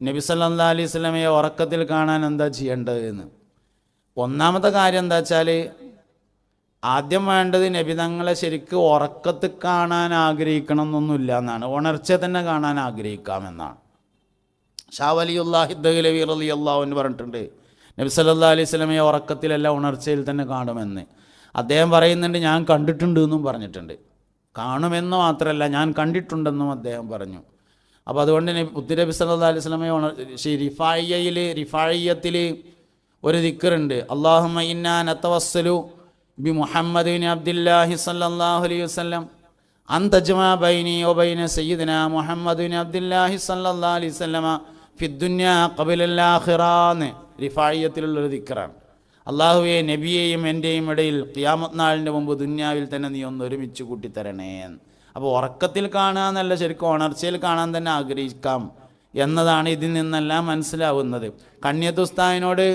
നബി സല്ലല്ലാഹു അലൈഹി വസല്ലമയെ ഉറക്കത്തിൽ കാണാൻ എന്താ ചെയ്യേണ്ടത് എന്ന്. ഒന്നാമത്തെ കാര്യം എന്താ വെച്ചാൽ, ആദ്യം വേണ്ടത് നബി തങ്ങളെ ശരിക്ക് ഉറക്കത്തിൽ കാണാൻ ആഗ്രഹിക്കണം എന്നൊന്നുമില്ല എന്നാണ്, ഉണർച്ച തന്നെ കാണാൻ ആഗ്രഹിക്കാമെന്നാണ്. ഷാ വലിയുല്ലാഹി ദഹ്ലവി റളിയല്ലാഹു അൻഹു പറഞ്ഞിട്ടുണ്ട്, നബി സല്ലല്ലാഹു അലൈഹി വസല്ലമയെ ഉറക്കത്തിലല്ല ഉണർച്ചയിൽ തന്നെ കാണുമെന്ന്. അദ്ദേഹം പറയുന്നുണ്ട്, ഞാൻ കണ്ടിട്ടുണ്ട് എന്നും പറഞ്ഞിട്ടുണ്ട്. കാണുമെന്ന് മാത്രമല്ല, ഞാൻ കണ്ടിട്ടുണ്ടെന്നും അദ്ദേഹം പറഞ്ഞു. അപ്പോൾ അതുകൊണ്ട് നബി സല്ലല്ലാഹു അലൈഹി വസല്ലമയെ റിഫായിയത്തിൽ ഒരു ദിക്റുണ്ട്, അല്ലാഹുമ്മ ഇന്നാ നതവസ്സലു ബി മുഹമ്മദ് ബിൻ അബ്ദുല്ലാഹി സല്ലല്ലാഹു അലൈഹി വസല്ലം അൻ തജ്മഅ ബൈനി വബൈന സയ്യിദിനാ മുഹമ്മദ് ബിൻ അബ്ദുല്ലാഹി സല്ലല്ലാഹു അലൈഹി വസല്ലമ ഫിദ്ദുന്യാ ഖബലൽ ആഖിറ എന്ന് റിഫായിയത്തിലുള്ളൊരു ദിക്റാണ്. അള്ളാഹുവെ, നബിയെയും എൻ്റെയും ഇടയിൽ ഖിയാമത്ത് നാളിൻ്റെ മുമ്പ് ദുന്യാവിൽ തന്നെ നീ ഒന്ന് ഒരുമിച്ച് കൂട്ടിത്തരണേ. അപ്പോൾ ഉറക്കത്തിൽ കാണുക എന്നല്ല, ശരിക്കും ഉണർച്ചയിൽ കാണാൻ തന്നെ ആഗ്രഹിക്കാം എന്നതാണ് ഇതിൽ നിന്നെല്ലാം മനസ്സിലാവുന്നത്. കണ്യത്തുസ്താദിനോട്,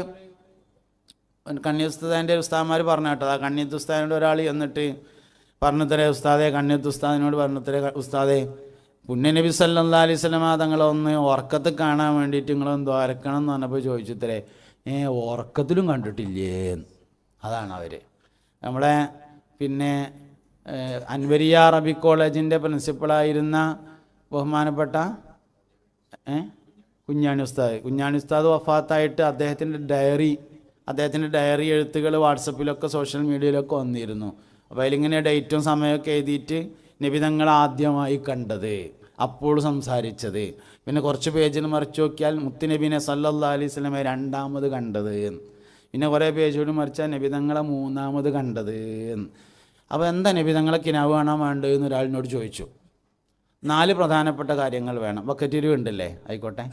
കണ്യത്തുസ്താദിൻ്റെ ഉസ്താദന്മാർ പറഞ്ഞു കേട്ടത്, ആ കണ്യത്തുസ്താദിനോട് ഒരാൾ എന്നിട്ട് പറഞ്ഞുതരേ ഉസ്താദെ, കണ്യത്തുസ്താദിനോട് പറഞ്ഞുതരേ ഉസ്താദെ, പുണ്യനബി സല്ലല്ലാഹു അലൈഹി വസല്ലമ തങ്ങളൊന്ന് ഉറക്കത്തിൽ കാണാൻ വേണ്ടിയിട്ട് നിങ്ങളൊന്ന് ദ്വാരക്കണം എന്ന് പറഞ്ഞപ്പോൾ ചോദിച്ചുത്തരേ, ഉറക്കത്തിലും കണ്ടിട്ടില്ലേ? അതാണ് അവർ. നമ്മളെ പിന്നെ അൻവരിയ അറബിക് കോളേജിൻ്റെ പ്രിൻസിപ്പളായിരുന്ന ബഹുമാനപ്പെട്ട കുഞ്ഞാണി ഉസ്താദ് വഫാത്തായിട്ട് അദ്ദേഹത്തിൻ്റെ ഡയറി എഴുത്തുകൾ വാട്സപ്പിലൊക്കെ സോഷ്യൽ മീഡിയയിലൊക്കെ വന്നിരുന്നു. അപ്പോൾ അതിലിങ്ങനെ ഡേറ്റും സമയമൊക്കെ എഴുതിയിട്ട് നബി തങ്ങൾ ആദ്യമായി കണ്ടത്, അപ്പോൾ സംസാരിച്ചത്, പിന്നെ കുറച്ച് പേജിൽ മറിച്ച് നോക്കിയാൽ മുത്തുനബീനെ സല്ലല്ലാഹു അലൈഹി വസല്ലമയെ രണ്ടാമത് കണ്ടത്, പിന്നെ കുറേ പേജോട് മറിച്ചാൽ നബി തങ്ങളെ മൂന്നാമത് കണ്ടത്. അപ്പോൾ എന്താ നബി തങ്ങളെ കിനാവ് കാണാൻ വേണ്ടതെന്ന് ഒരാളിനോട് ചോദിച്ചു. 4 പ്രധാനപ്പെട്ട കാര്യങ്ങൾ വേണം. ബക്കറ്റ് ഉണ്ടല്ലേ, ആയിക്കോട്ടെ,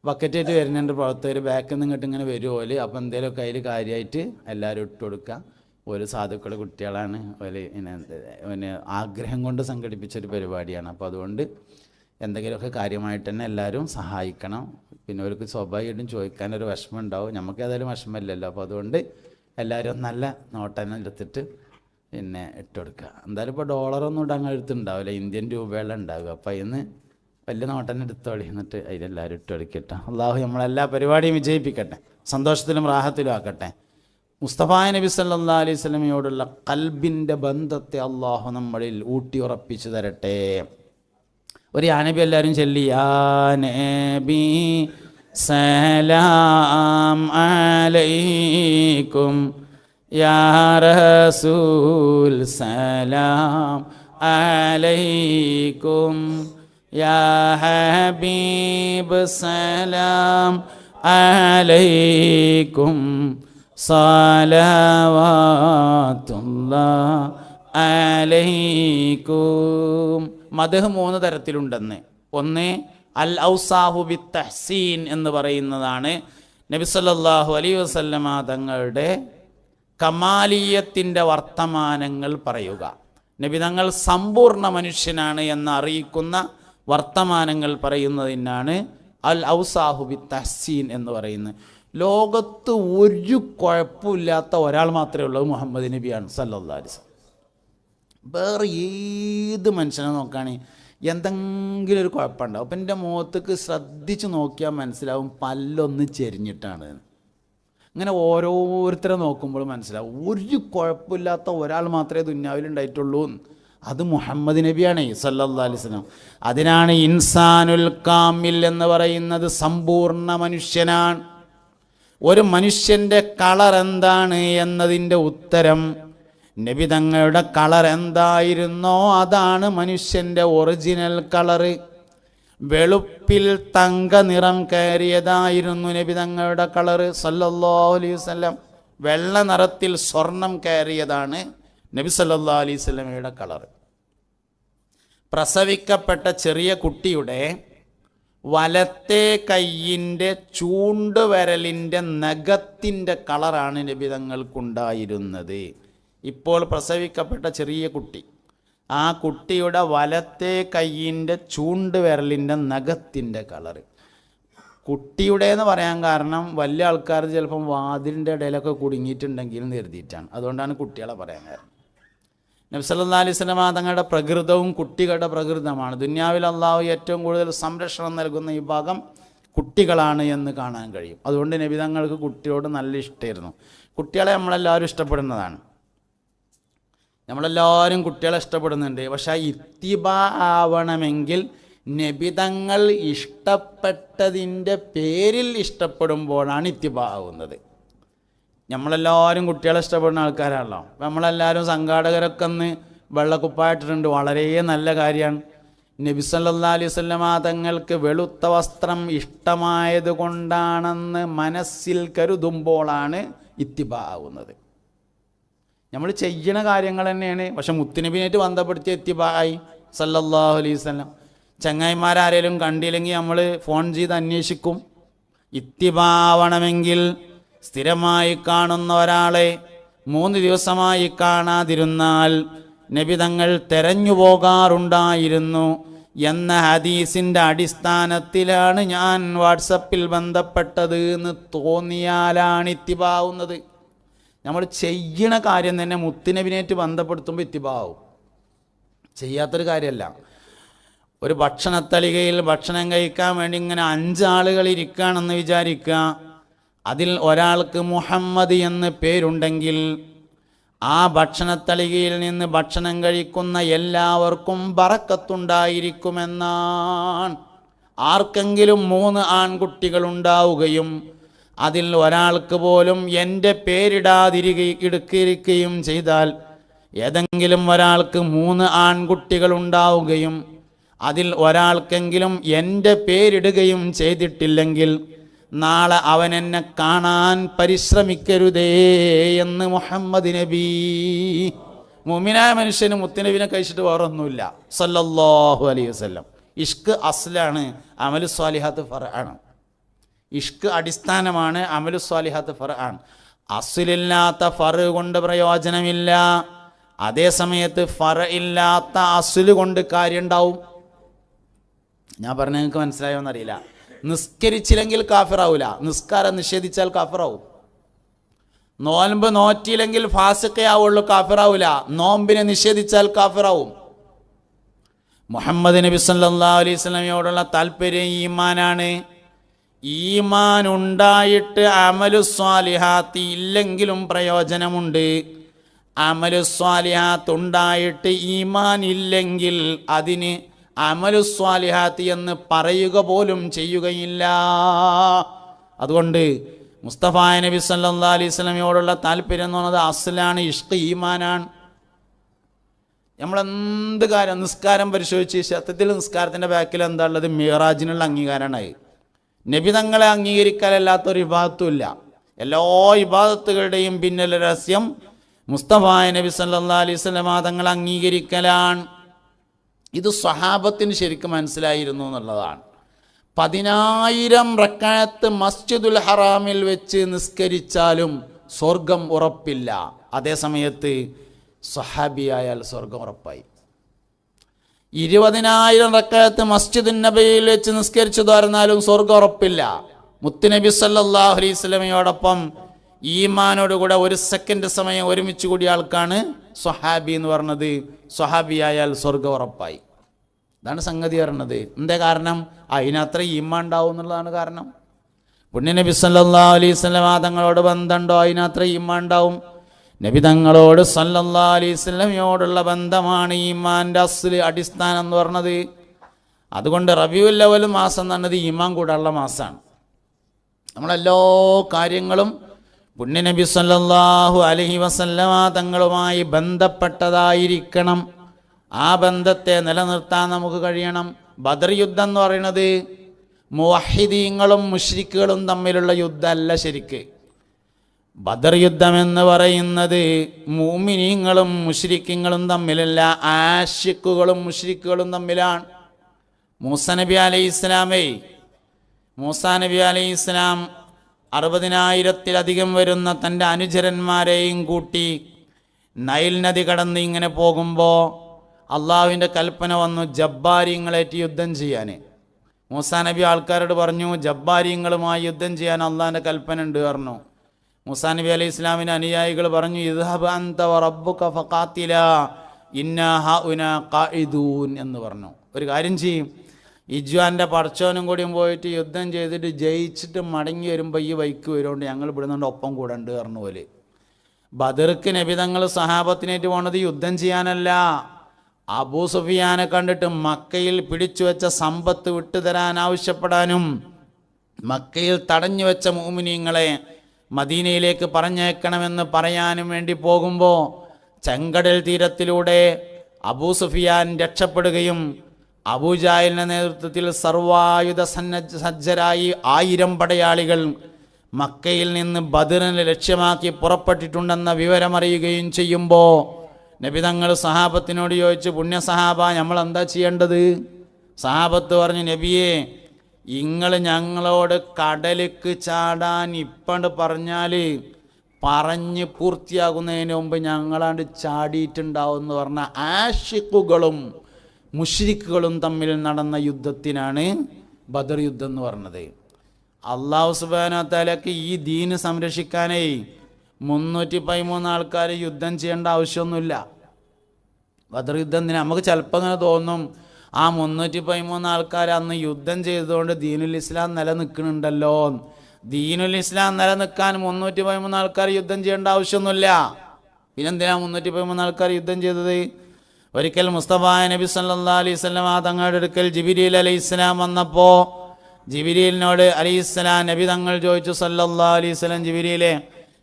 ബക്കറ്റായിട്ട് വരുന്നുണ്ട് പ്രവർത്തകർ, ബാക്കിൽ നിന്ന് ഇങ്ങോട്ട് ഇങ്ങനെ വരുമോല്. അപ്പോൾ എന്തെങ്കിലുമൊക്കെ അതിൽ കാര്യമായിട്ട് എല്ലാവരും ഇട്ട് കൊടുക്കുക. ഒരു സാധുക്കൾ കുട്ടികളാണ്, പിന്നെ ആഗ്രഹം കൊണ്ട് സംഘടിപ്പിച്ചൊരു പരിപാടിയാണ്. അപ്പോൾ അതുകൊണ്ട് എന്തെങ്കിലുമൊക്കെ കാര്യമായിട്ട് തന്നെ എല്ലാവരും സഹായിക്കണം. പിന്നെ അവർക്ക് സ്വാഭാവികമായിട്ടും ചോദിക്കാനൊരു വിഷമം ഉണ്ടാവും, നമുക്ക് ഏതായാലും വിഷമമില്ലല്ലോ. അപ്പോൾ അതുകൊണ്ട് എല്ലാവരും നല്ല നോട്ടന്നെ എടുത്തിട്ട് പിന്നെ ഇട്ടുകൊടുക്കുക. എന്തായാലും ഇപ്പോൾ ഡോളറൊന്നും ഇടാൻ എടുത്തുണ്ടാവില്ല, ഇന്ത്യൻ രൂപയെല്ലാം ഉണ്ടാവുക. അപ്പോൾ അതിന് വലിയ നോട്ടന്നെ എടുത്തോളി, എന്നിട്ട് അതിലെല്ലാവരും ഇട്ടുകൊടുക്കട്ടെ. അള്ളാഹു നമ്മളെല്ലാ പരിപാടിയും വിജയിപ്പിക്കട്ടെ, സന്തോഷത്തിലും റാഹത്തിലും ആക്കട്ടെ. മുസ്തഫ നബി സല്ലല്ലാഹു അലൈഹി വസല്ലമയോടുള്ള ഖൽബിൻ്റെ ബന്ധത്തെ അള്ളാഹു നമ്മളിൽ ഊട്ടിയുറപ്പിച്ചു തരട്ടെ. ഒരു യാ നബി എല്ലാവരും ചൊല്ലി, യാ നബി സലാം അലൈക്കും, യാ റസൂൽ സലാം അലൈക്കും, യാ ഹബീബ് സലാം അലൈക്കും, സലവാത്തുല്ലാഹി അലൈക്കും. മദ്ഹ് 3 തരത്തിലുണ്ടെന്ന്. ഒന്ന് അൽ ഔസാഹു ബിത് തഹ്സീൻ എന്ന് പറയുന്നതാണ് നബി സല്ലല്ലാഹു അലൈഹി വസല്ലമ തങ്ങളുടെ കമാലിയത്തിൻ്റെ വർത്തമാനങ്ങൾ പറയുക. നബി തങ്ങൾ സമ്പൂർണ്ണ മനുഷ്യനാണ് എന്ന് അറിയിക്കുന്ന വർത്തമാനങ്ങൾ പറയുന്നതിനാണ് അൽ ഔസാഹു ബിത് തഹ്സീൻ എന്ന് പറയുന്നത്. ലോകത്ത് ഒരു കുഴപ്പമില്ലാത്ത ഒരാൾ മാത്രമേ ഉള്ളൂ, മുഹമ്മദ് നബിയാണ് സല്ലല്ലാഹു അലൈഹി വസല്ലം. വേറെ ഏത് മനുഷ്യനെ നോക്കുകയാണെങ്കിൽ എന്തെങ്കിലും ഒരു കുഴപ്പമുണ്ടാവും. അപ്പം എൻ്റെ മുഖത്തേക്ക് ശ്രദ്ധിച്ച് നോക്കിയാൽ മനസ്സിലാവും പല്ലൊന്ന് ചെരിഞ്ഞിട്ടാണ്. ഇങ്ങനെ ഓരോരുത്തരെ നോക്കുമ്പോൾ മനസ്സിലാവും ഒരു കുഴപ്പമില്ലാത്ത ഒരാൾ മാത്രമേ ദുന്യാവിലുണ്ടായിട്ടുള്ളൂ, അത് മുഹമ്മദ് നബിയാണ് സല്ലല്ലാഹു അലൈഹി വസല്ലം. അതിനാണ് ഇൻസാനുൽ കാമിൽ എന്ന് പറയുന്നത്, സമ്പൂർണ്ണ മനുഷ്യനാണ്. ഒരു മനുഷ്യൻ്റെ കളർ എന്താണ് എന്നതിൻ്റെ ഉത്തരം, നബി തങ്ങളുടെ കളർ എന്തായിരുന്നോ അതാണ് മനുഷ്യൻ്റെ ഒറിജിനൽ കളറ്. വെളുപ്പിൽ തങ്ക നിറം കയറിയതായിരുന്നു നബി തങ്ങളുടെ കളറ് സല്ലല്ലാഹു അലൈഹി വസല്ലം. വെള്ള നിറത്തിൽ സ്വർണം കയറിയതാണ് നബി സല്ലല്ലാഹു അലൈഹി വസല്ലമയുടെ കളറ്. പ്രസവിക്കപ്പെട്ട ചെറിയ കുട്ടിയുടെ വലത്തെ കൈയിൻ്റെ ചൂണ്ടുവിരലിൻ്റെ നഖത്തിൻ്റെ കളറാണ് നബി തങ്ങൾക്കുണ്ടായിരുന്നത്. ഇപ്പോൾ പ്രസവിക്കപ്പെട്ട ചെറിയ കുട്ടി, ആ കുട്ടിയുടെ വലത്തെ കൈയിൻ്റെ ചൂണ്ടുവിരലിൻ്റെ നഖത്തിൻ്റെ കളറ്. കുട്ടിയുടെ എന്ന് പറയാൻ കാരണം വലിയ ആൾക്കാർ ചിലപ്പം വാതിലിൻ്റെ ഇടയിലൊക്കെ കുടുങ്ങിയിട്ടുണ്ടെങ്കിൽ എന്ന് കരുതിയിട്ടാണ്, അതുകൊണ്ടാണ് കുട്ടികളെ പറയാൻ കാരണം. നബി സല്ലല്ലാഹു അലൈഹി വസല്ലം തങ്ങളുടെ പ്രകൃതവും കുട്ടികളുടെ പ്രകൃതമാണ്. ദുനിയാവിൽ അള്ളാഹു ഏറ്റവും കൂടുതൽ സംരക്ഷണം നൽകുന്ന വിഭാഗം കുട്ടികളാണ് എന്ന് കാണാൻ കഴിയും. അതുകൊണ്ട് നബി തങ്ങൾക്ക് കുട്ടിയോട് നല്ല ഇഷ്ടമായിരുന്നു. കുട്ടികളെ നമ്മളെല്ലാവരും ഇഷ്ടപ്പെടുന്നതാണ്, നമ്മളെല്ലാവരും കുട്ടികളെ ഇഷ്ടപ്പെടുന്നുണ്ട്. പക്ഷേ ഇത്തിബാ ആവണമെങ്കിൽ നബി തങ്ങൾ ഇഷ്ടപ്പെട്ടതിൻ്റെ പേരിൽ ഇഷ്ടപ്പെടുമ്പോഴാണ് ഇത്തിബാ ആവുന്നത്. നമ്മളെല്ലാവരും കുട്ടികളെ ഇഷ്ടപ്പെടുന്ന ആൾക്കാരാണല്ലോ. അപ്പം നമ്മളെല്ലാവരും സംഘാടകരൊക്കെ ഒന്ന് വെള്ളക്കുപ്പായിട്ടിട്ടുണ്ട്, വളരെ നല്ല കാര്യമാണ്. നബി സല്ലല്ലാഹു അലൈഹി വസല്ലമ തങ്ങൾക്ക് വെളുത്ത വസ്ത്രം ഇഷ്ടമായത് കൊണ്ടാണെന്ന് മനസ്സിൽ കരുതുമ്പോഴാണ് ഇത്തിബാ ആവുന്നത്. നമ്മൾ ചെയ്യുന്ന കാര്യങ്ങൾ തന്നെയാണ്, പക്ഷെ മുത്തുനബിനായിട്ട് ബന്ധപ്പെടുത്തിയ ഇത്തിബാ ആയി സല്ലല്ലാഹു അലൈഹി വസല്ലം. ചങ്ങായിമാരാരേലും കണ്ടില്ലെങ്കിൽ നമ്മൾ ഫോൺ ചെയ്ത് അന്വേഷിക്കും. ഇത്തിബാ ആവണമെങ്കിൽ സ്ഥിരമായി കാണുന്ന ഒരാളെ 3 ദിവസമായി കാണാതിരുന്നാൽ നബി തങ്ങൾ തെരഞ്ഞു പോകാറുണ്ടായിരുന്നു എന്ന ഹദീസിൻ്റെ അടിസ്ഥാനത്തിലാണ് ഞാൻ വാട്സപ്പിൽ ബന്ധപ്പെട്ടത് എന്ന് തോന്നിയാലാണ് ഇത്തിബാവുന്നത്. നമ്മൾ ചെയ്യണ കാര്യം തന്നെ മുത്തുനബിനായിട്ട് ബന്ധപ്പെടുത്തുമ്പോൾ ഇത്തിബാവും, ചെയ്യാത്തൊരു കാര്യമല്ല. ഒരു ഭക്ഷണത്തളികയിൽ ഭക്ഷണം കഴിക്കാൻ വേണ്ടി ഇങ്ങനെ 5 ആളുകൾ ഇരിക്കുകയാണെന്ന് വിചാരിക്കുക. അതിൽ ഒരാൾക്ക് മുഹമ്മദ് എന്ന് പേരുണ്ടെങ്കിൽ ആ ഭക്ഷണത്തളികയിൽ നിന്ന് ഭക്ഷണം കഴിക്കുന്ന എല്ലാവർക്കും ബറക്കത്തുണ്ടായിരിക്കുമെന്നാണ്. ആർക്കെങ്കിലും 3 ആൺകുട്ടികളുണ്ടാവുകയും അതിൽ ഒരാൾക്ക് പോലും എൻ്റെ പേരിടാതിരിക്കുകയും ചെയ്താൽ, ഏതെങ്കിലും ഒരാൾക്ക് 3 ആൺകുട്ടികളുണ്ടാവുകയും അതിൽ ഒരാൾക്കെങ്കിലും എൻ്റെ പേരിടുകയും ചെയ്തിട്ടില്ലെങ്കിൽ നാളെ അവൻ എന്നെ കാണാൻ പരിശ്രമിക്കരുതേ എന്ന് മുഹമ്മദ് നബി. മുഅ്മിനായ മനുഷ്യന് മുത്തുനബിനെ കഴിച്ചിട്ട് വേറൊന്നുമില്ല സല്ലല്ലാഹു അലൈഹി വസല്ലം. ഇഷ്ക് അസ്ലാണ്, അമലു സ്വാലിഹാത്ത് ഫർആണ്. ഇഷ്ക് അടിസ്ഥാനമാണ്, അമലു സ്വാലിഹാത്ത് ഫർആണ്. അസ്ലില്ലാത്ത ഫർ കൊണ്ട് പ്രയോജനമില്ല, അതേ സമയത്ത് ഫർ ഇല്ലാത്ത അസ്ല് കൊണ്ട് കാര്യം ഉണ്ടാവും. ഞാൻ പറഞ്ഞ നിങ്ങൾക്ക് മനസ്സിലായോ എന്നറിയില്ല. നിസ്കരിച്ചില്ലെങ്കിൽ കാഫിറാവൂല, നിസ്കാരം നിഷേധിച്ചാൽ കാഫിറാവും. നോൻപ് നോറ്റിയില്ലെങ്കിൽ ഫാസിഖേ ആവുള്ളൂ, കാഫിറാവൂല. നോമ്പിനെ നിഷേധിച്ചാൽ കാഫിറാവും. മുഹമ്മദ് നബി സല്ലല്ലാഹു അലൈഹി വസല്ലമയോടുള്ള താല്പര്യം ഈമാനാണ്. ഈമാൻ ഉണ്ടായിട്ട് അമലു സ്വാലിഹാത്ത് ഇല്ലെങ്കിലും പ്രയോജനമുണ്ട്. അമലു സ്വാലിഹാത്ത് ഉണ്ടായിട്ട് ഈമാൻ ഇല്ലെങ്കിൽ അതിന് അമലു സ്വാലിഹാത്ത് എന്ന് പറയുക പോലും ചെയ്യുകയില്ല. അതുകൊണ്ട് മുസ്തഫ നബി സല്ലല്ലാഹു അലൈഹി വസല്ലമയോടുള്ള താല്പര്യം എന്ന് പറയുന്നത് അസ്ലാണ്, ഇഷ്ക് ഈമാനാണ്. നമ്മളെന്ത് കാര്യം, നിസ്കാരം പരിശോധിച്ച് സത്യത്തിൽ നിസ്കാരത്തിൻ്റെ ബാക്കിൽ എന്താ ഉള്ളത്? മിറാജിനുള്ള അംഗീകാരമാണ്. നബി തങ്ങളെ അംഗീകരിക്കാനല്ലാത്തൊരു ഇബാദത്തും ഇല്ല. എല്ലാ ഇബാദത്തുകളുടെയും പിന്നിൽ രഹസ്യം മുസ്തഫ നബി സല്ലല്ലാഹു അലൈഹി വസല്ലമ തങ്ങളെ അംഗീകരിക്കലാണ്. ഇത് സ്വഹാബത്തിന് ശരിക്കും മനസ്സിലായിരുന്നു എന്നുള്ളതാണ്. 10,000 റക്അത്ത് മസ്ജിദുൽ ഹറാമിൽ വെച്ച് നിസ്കരിച്ചാലും സ്വർഗം ഉറപ്പില്ല. അതേ സമയത്ത് സ്വഹാബിയായാൽ സ്വർഗം ഉറപ്പായി. 20,000 റക്അത്ത് മസ്ജിദുൻ നബിയിൽ വെച്ച് നിസ്കരിച്ചു തോർന്നാലും സ്വർഗം ഉറപ്പില്ല. മുത്തുനബി സല്ലല്ലാഹു അലൈഹി വസല്ലമയോടൊപ്പം ഈമാനോടുകൂടെ 1 സെക്കൻഡ് സമയം ഒരുമിച്ച് കൂടിയ ആൾക്കാണ് സ്വഹാബി എന്ന് പറഞ്ഞത്. സ്വഹാബിയായാൽ സ്വർഗം ഉറപ്പായി. ഇതാണ് സംഗതി പറഞ്ഞത്. എന്താ കാരണം? അതിനത്ര ഈമാൻ ഉണ്ടാവും എന്നുള്ളതാണ് കാരണം. പുണ്യനബി സല്ലല്ലാഹു അലൈഹി വസല്ലം തങ്ങളോട് ബന്ധമുണ്ടോ? അതിനത്ര ഈമാൻ ഉണ്ടാവും. നബി തങ്ങളോട് സല്ലല്ലാഹു അലൈഹി വസല്ലമയോടുള്ള ബന്ധമാണ് ഈമാൻ്റെ അസ്ല്, അടിസ്ഥാനം എന്ന് പറഞ്ഞത്. അതുകൊണ്ട് റബീഉൽ അവ്വൽ മാസം എന്ന് പറഞ്ഞത് ഈമാൻ കൂടാനുള്ള മാസമാണ്. നമ്മളെല്ലാ കാര്യങ്ങളും പുണ്യനബി സല്ലല്ലാഹു അലൈഹി വസല്ലമ തങ്ങളുമായി ബന്ധപ്പെട്ടതായിരിക്കണം. ആ ബന്ധത്തെ നിലനിർത്താൻ നമുക്ക് കഴിയണം. ബദർ യുദ്ധം എന്ന് പറയുന്നത് മുവഹിദീങ്ങളും മുശ്രിക്കുകളും തമ്മിലുള്ള യുദ്ധമല്ല. ശരിക്ക് ബദർ യുദ്ധം എന്ന് പറയുന്നത് മുഅ്മിനീങ്ങളും മുശ്രിക്കുകളും തമ്മിലല്ല, ആശിക്കുകളും മുശ്രിക്കുകളും തമ്മിലാണ്. മൂസാ നബി അലൈഹിസ്സലാം 60,000-ത്തിലധികം വരുന്ന തൻ്റെ അനുചരന്മാരെയും കൂട്ടി നൈൽ നദി കടന്ന് ഇങ്ങനെ പോകുമ്പോൾ അള്ളാഹുവിൻ്റെ കൽപ്പന വന്നു ജബ്ബാരിങ്ങളായിട്ട് യുദ്ധം ചെയ്യാൻ. മൂസാ നബി ആൾക്കാരോട് പറഞ്ഞു, ജബ്ബാരിങ്ങളുമായി യുദ്ധം ചെയ്യാൻ അള്ളാഹിൻ്റെ കൽപ്പന ഉണ്ട് പറഞ്ഞു. മൂസാ നബി അലൈഹി ഇസ്ലാമിൻ്റെ അനുയായികൾ പറഞ്ഞു, ഇദ്ഹബ് അൻത വറബ്ബുക ഫഖാതിലാ ഇന്നാ ഹഉനാ ഖാഇദൂൻ എന്ന് പറഞ്ഞു. ഒരു കാര്യം ചെയ്യും, ഇജ്വാൻ്റെ പടച്ചോനും കൂടിയും പോയിട്ട് യുദ്ധം ചെയ്തിട്ട് ജയിച്ചിട്ട് മടങ്ങി വരുമ്പോൾ ഈ വൈക്ക് വരുകൊണ്ട് ഞങ്ങൾ ഇവിടുന്നുണ്ട് ഒപ്പം കൂടണ്ട് പറഞ്ഞു പോലെ. ബദർക്ക് നബിതങ്ങൾ സഹാബത്തിനേറ്റ് പോണത് യുദ്ധം ചെയ്യാനല്ല, അബൂ സുഫിയാനെ കണ്ടിട്ട് മക്കയിൽ പിടിച്ചു വെച്ച സമ്പത്ത് വിട്ടുതരാൻ ആവശ്യപ്പെടാനും മക്കയിൽ തടഞ്ഞു വെച്ച മുഅ്മിനീങ്ങളെ മദീനയിലേക്ക് പറഞ്ഞേക്കണമെന്ന് പറയാനും വേണ്ടി പോകുമ്പോൾ ചെങ്കടൽ തീരത്തിലൂടെ അബൂ സുഫിയാൻ രക്ഷപ്പെടുകയും അബൂജാലിൻ്റെ നേതൃത്വത്തിൽ സർവായുധ സജ്ജരായി 1000 പടയാളികൾ മക്കയിൽ നിന്ന് ബദറിനെ ലക്ഷ്യമാക്കി പുറപ്പെട്ടിട്ടുണ്ടെന്ന വിവരമറിയുകയും ചെയ്യുമ്പോൾ നബിതങ്ങൾ സഹാബത്തിനോട് ചോദിച്ചു, പുണ്യ സഹാബ നമ്മൾ എന്താ ചെയ്യേണ്ടത്? സഹാബത്ത് പറഞ്ഞു, നബിയെ നിങ്ങൾ ഞങ്ങളോട് കടലിക്ക് ചാടാൻ ഇപ്പണ്ട് പറഞ്ഞാൽ പറഞ്ഞ് പൂർത്തിയാകുന്നതിന് മുമ്പ് ഞങ്ങളാണ്ട് ചാടിയിട്ടുണ്ടാവും എന്ന് പറഞ്ഞ ആഷിഖുകളും മുശ്രിക്കുകളും തമ്മിൽ നടന്ന യുദ്ധത്തിനാണ് ബദർ യുദ്ധം എന്ന് പറഞ്ഞത്. അള്ളാഹു സുബ്ഹാനഹു വ തആലക്ക് ഈ ദീന് സംരക്ഷിക്കാനേ 313 ആൾക്കാർ യുദ്ധം ചെയ്യേണ്ട ആവശ്യമൊന്നുമില്ല. ബദർ യുദ്ധം നമുക്ക് ചിലപ്പോൾ അങ്ങനെ തോന്നും, ആ 313 ആൾക്കാർ അന്ന് യുദ്ധം ചെയ്തതുകൊണ്ട് ദീനുൽ ഇസ്ലാം നിലനിൽക്കുന്നുണ്ടല്ലോ. ദീനുൽ ഇസ്ലാം നിലനിൽക്കാൻ 313 ആൾക്കാർ യുദ്ധം ചെയ്യേണ്ട ആവശ്യമൊന്നുമില്ല. പിന്നെന്തിനാ 313 ആൾക്കാർ യുദ്ധം ചെയ്തത്? ഒരിക്കൽ മുസ്തഫ നബി സല്ലല്ലാഹു അലൈഹി വസല്ലം തങ്ങളുടെ അടുക്കൽ ജിബ്രീൽ അലൈഹിസ്സലാം വന്നപ്പോൾ ജിബ്രീലിനോട് അലൈഹിസ്സലാം നബി തങ്ങൾ ചോദിച്ചു, സല്ലല്ലാഹു അലൈഹി വസല്ലം, ജിബ്രീലേ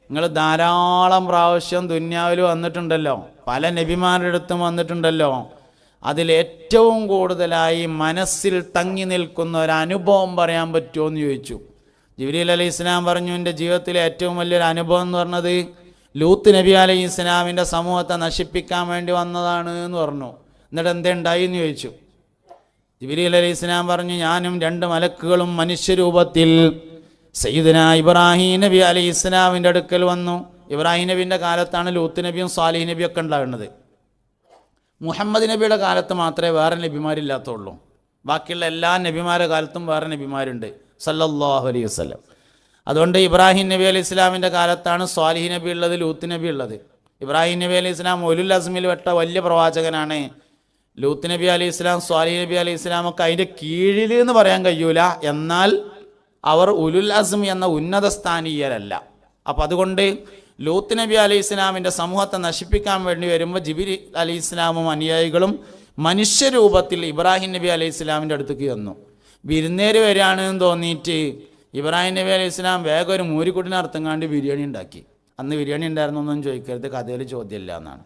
നിങ്ങൾ ധാരാളം പ്രാവശ്യം ദുന്യാവിൽ വന്നിട്ടുണ്ടല്ലോ, പല നബിമാരുടെ അടുത്തും വന്നിട്ടുണ്ടല്ലോ, അതിലേറ്റവും കൂടുതലായി മനസ്സിൽ തങ്ങി നിൽക്കുന്ന ഒരു അനുഭവം പറയാൻ പറ്റുമോ എന്ന് ചോദിച്ചു. ജിബ്രീൽ അലൈഹിസ്സലാം പറഞ്ഞു, എൻ്റെ ജീവിതത്തിലെ ഏറ്റവും വലിയൊരു അനുഭവം എന്ന് പറഞ്ഞത് ലൂത്ത് നബി അലൈഹി ഇസ്ലാമിൻ്റെ സമൂഹത്തെ നശിപ്പിക്കാൻ വേണ്ടി വന്നതാണ് എന്ന് പറഞ്ഞു. എന്നിട്ട് എന്തുണ്ടായി എന്ന് ചോദിച്ചു. ജിബ്രീൽ അലൈഹി ഇസ്ലാം പറഞ്ഞു, ഞാനും 2 മലക്കുകളും മനുഷ്യരൂപത്തിൽ സയ്യിദുന ഇബ്രാഹിം നബി അലൈഹി ഇസ്ലാമിൻ്റെ അടുക്കൽ വന്നു. ഇബ്രാഹിം നബിൻ്റെ കാലത്താണ് ലൂത്ത് നബിയും സ്വാലിഹ് നബിയൊക്കെ ഉണ്ടാകുന്നത്. മുഹമ്മദ് നബിയുടെ കാലത്ത് മാത്രമേ വേറെ നബിമാരില്ലാത്തുള്ളൂ. ബാക്കിയുള്ള എല്ലാ നബിമാരുടെ കാലത്തും വേറെ നബിമാരുണ്ട് സല്ലല്ലാഹു അലൈഹി വസല്ലം. അതുകൊണ്ട് ഇബ്രാഹിം നബി അലൈഹി ഇസ്ലാമിൻ്റെ കാലത്താണ് സ്വാലിഹ് നബി ഉള്ളത്, ലൂത്ത് നബി ഉള്ളത്. ഇബ്രാഹിം നബി അലൈഹി ഇസ്ലാം ഉലുൽ അസ്മിൽ പെട്ട വലിയ പ്രവാചകനാണ്. ലൂത്ത് നബി അലൈഹി ഇസ്ലാം, സ്വാലിഹ് നബി അലൈഹി ഇസ്ലാമൊക്കെ അതിൻ്റെ കീഴിൽ എന്ന് പറയാൻ കഴിയൂല, എന്നാൽ അവർ ഉലുൽ അസ്മി എന്ന ഉന്നത സ്ഥാനീയരല്ല. അപ്പം അതുകൊണ്ട് ലൂത്ത് നബി അലൈഹി ഇസ്ലാമിൻ്റെ സമൂഹത്തെ നശിപ്പിക്കാൻ വേണ്ടി വരുമ്പോൾ ജിബ്രീൽ അലൈഹി ഇസ്ലാമും അനുയായികളും മനുഷ്യരൂപത്തിൽ ഇബ്രാഹിം നബി അലൈഹി ഇസ്ലാമിൻ്റെ അടുത്തേക്ക് വന്നു. വിരുന്നേര് വരികയാണെന്ന് തോന്നിയിട്ട് ഇബ്രാഹിം നബി അലൈഹി ഇസ്ലാം വേഗം ഒരു മൂരിക്കുട്ടിനെ അർത്ഥങ്ങാണ്ട് ബിരിയാണി ഉണ്ടാക്കി. അന്ന് ബിരിയാണി ഉണ്ടായിരുന്നൊന്നും ചോദിക്കരുത്, കഥയിൽ ചോദ്യമില്ല എന്നാണ്.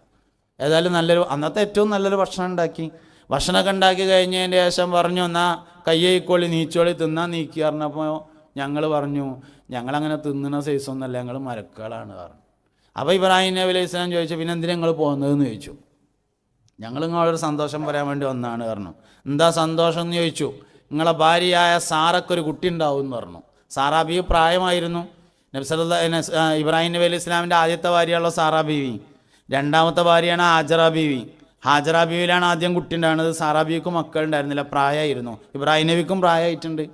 ഏതായാലും അന്നത്തെ ഏറ്റവും നല്ലൊരു ഭക്ഷണം ഉണ്ടാക്കി. ഭക്ഷണമൊക്കെ ഉണ്ടാക്കി കഴിഞ്ഞതിൻ്റെ ശേഷം പറഞ്ഞു, എന്നാൽ കയ്യേക്കോളി നീച്ചോളി തിന്നാൻ നീക്കി പറഞ്ഞപ്പോൾ ഞങ്ങൾ പറഞ്ഞു, ഞങ്ങളങ്ങനെ തിന്നുന്ന സൈസൊന്നുമല്ല, ഞങ്ങൾ മരക്കുകളാണ് പറഞ്ഞു. അപ്പോൾ ഇബ്രാഹിം നബി അലൈഹി ഇസ്ലാം ചോദിച്ചു, പിന്നെ എന്തിനാ നിങ്ങൾ പോകുന്നതെന്ന് ചോദിച്ചു. ഞങ്ങൾ നിങ്ങളൊരു സന്തോഷം പറയാൻ വേണ്ടി വന്നതാണ് പറഞ്ഞു. എന്താ സന്തോഷം എന്ന് ചോദിച്ചു. നിങ്ങളെ ഭാര്യയായ സാറക്കൊരു കുട്ടി ഉണ്ടാവും എന്ന് പറഞ്ഞു. സാറാ ബീവി പ്രായമായിരുന്നു. ഇബ്രാഹിം നബി അലൈഹി ഇസ്ലാമിൻ്റെ ആദ്യത്തെ ഭാര്യയുള്ള സാറാ ബീവി, രണ്ടാമത്തെ ഭാര്യയാണ് ഹാജറ ബീവി. ഹാജറ ബീവിയിലാണ് ആദ്യം കുട്ടി ഉണ്ടാകുന്നത്. സാറാ ബീവിക്കും മക്കളുണ്ടായിരുന്നില്ല, പ്രായമായിരുന്നു. ഇബ്രാഹിം നബിക്കും പ്രായമായിട്ടുണ്ട്.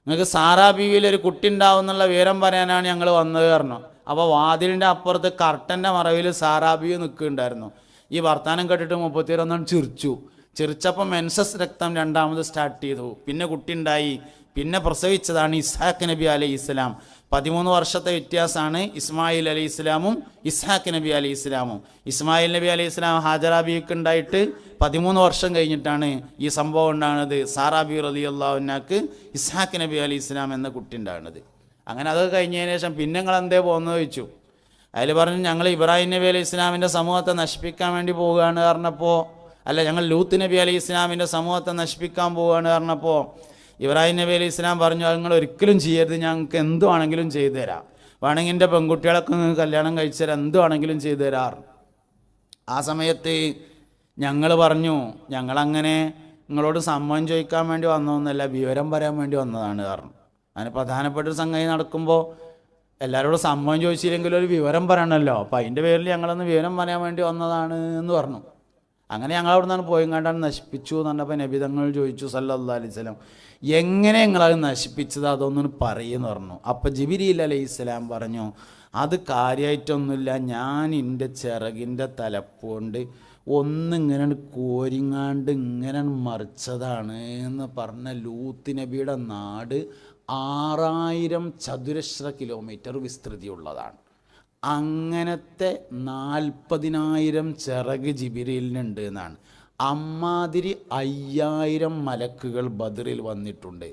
നിങ്ങൾക്ക് സാറാ ബീവിയിലൊരു കുട്ടി ഉണ്ടാവും എന്നുള്ള വിവരം പറയാനാണ് ഞങ്ങൾ വന്നത് പറഞ്ഞു. അപ്പോൾ വാതിലിൻ്റെ അപ്പുറത്ത് കർട്ടൻ്റെ മറവിൽ സാറാ ബീവി നിൽക്കുന്നുണ്ടായിരുന്നു. ഈ വർത്താനം കേട്ടിട്ട് 31 ചിരിച്ചു. ചിരിച്ചപ്പോൾ മെൻസസ് രക്തം രണ്ടാമത് സ്റ്റാർട്ട് ചെയ്തു. പിന്നെ കുട്ടി ഉണ്ടായി. പിന്നെ പ്രസവിച്ചതാണ് ഇസ്ഹാഖ് നബി അലൈഹി ഇസ്ലാം. 13 വർഷത്തെ വ്യത്യാസമാണ് ഇസ്മായിൽ അലൈഹി ഇസ്ലാമും ഇസ്ഹാഖ് നബി അലൈഹി ഇസ്ലാമും. ഇസ്മായിൽ നബി അലൈഹി ഇസ്ലാം ഹാജറ ബീവിക്ക് ഉണ്ടായിട്ട് 13 വർഷം കഴിഞ്ഞിട്ടാണ് ഈ സംഭവം ഉണ്ടാകുന്നത്. സാറാ ബി റളിയല്ലാഹു അൻഹാക്ക് ഇസ്ഹാഖ് നബി അലൈഹി ഇസ്ലാം എന്ന കുട്ടി ഉണ്ടാകുന്നത്. അങ്ങനെ അതൊക്കെ കഴിഞ്ഞതിന് ശേഷം പിന്നെ നിങ്ങൾ എന്തേ പോകുന്നത് ചോദിച്ചു. അതിൽ പറഞ്ഞു, ഞങ്ങൾ ഇബ്രാഹിം നബി അലൈഹി ഇസ്ലാമിൻ്റെ സമൂഹത്തെ നശിപ്പിക്കാൻ വേണ്ടി പോവുകയാണ് പറഞ്ഞപ്പോൾ, അല്ല ഞങ്ങൾ ലൂത്ത് നബി അലൈഹി ഇസ്ലാമിൻ്റെ സമൂഹത്തെ നശിപ്പിക്കാൻ പോവുകയാണ് പറഞ്ഞപ്പോൾ ഇബ്രാഹിം നബി അലൈഹി ഇസ്ലാം പറഞ്ഞു, അത് നിങ്ങൾ ഒരിക്കലും ചെയ്യരുത്, ഞങ്ങൾക്ക് എന്തുവാണെങ്കിലും ചെയ്തു തരാം, വേണമെങ്കിൽ എൻ്റെ പെൺകുട്ടികളൊക്കെ കല്യാണം കഴിച്ചു തരാം, എന്തുവാണെങ്കിലും ചെയ്തു തരാറ്. ആ സമയത്ത് ഞങ്ങൾ പറഞ്ഞു, ഞങ്ങളങ്ങനെ നിങ്ങളോട് സമ്മതം ചോദിക്കാൻ വേണ്ടി വന്നതൊന്നുമല്ല, വിവരം പറയാൻ വേണ്ടി വന്നതാണ് പറഞ്ഞു. അതിന് പ്രധാനപ്പെട്ടൊരു സംഗതി നടക്കുമ്പോൾ എല്ലാവരോടും സമ്മതം ചോദിച്ചില്ലെങ്കിലും ഒരു വിവരം പറയണമല്ലോ, അപ്പം അതിൻ്റെ പേരിൽ ഞങ്ങളൊന്ന് വിവരം പറയാൻ വേണ്ടി വന്നതാണ് എന്ന് പറഞ്ഞു. അങ്ങനെ ഞങ്ങളവിടെ നിന്നാണ് പോയി കണ്ടാണ് നശിപ്പിച്ചു എന്ന് പറഞ്ഞപ്പോൾ നബി തങ്ങൾ ചോദിച്ചു സല്ലല്ലാഹു അലൈഹി വസല്ലം, എങ്ങനെ നിങ്ങളത് നശിപ്പിച്ചത് അതൊന്നും പറയുമെന്ന് പറഞ്ഞു. അപ്പോൾ ജിബ്രീൽ അലൈഹി ഇസ്ലാം പറഞ്ഞു, അത് കാര്യമായിട്ടൊന്നുമില്ല, ഞാൻ എൻ്റെ ചിറകിൻ്റെ തലപ്പുകൊണ്ട് ഒന്നിങ്ങനെ കോരിങ്ങാണ്ട് ഇങ്ങനെ മറിച്ചതാണ് എന്ന് പറഞ്ഞ ലൂത്ത് നബിയുടെ നാട് 6000 ചതുരശ്ര കിലോമീറ്റർ വിസ്തൃതിയുള്ളതാണ്. അങ്ങനത്തെ 40,000 ചിറക് ജിബിരിലിനുണ്ട് എന്നാണ്. അമ്മാതിരി 5000 മലക്കുകൾ ബദറിൽ വന്നിട്ടുണ്ട്.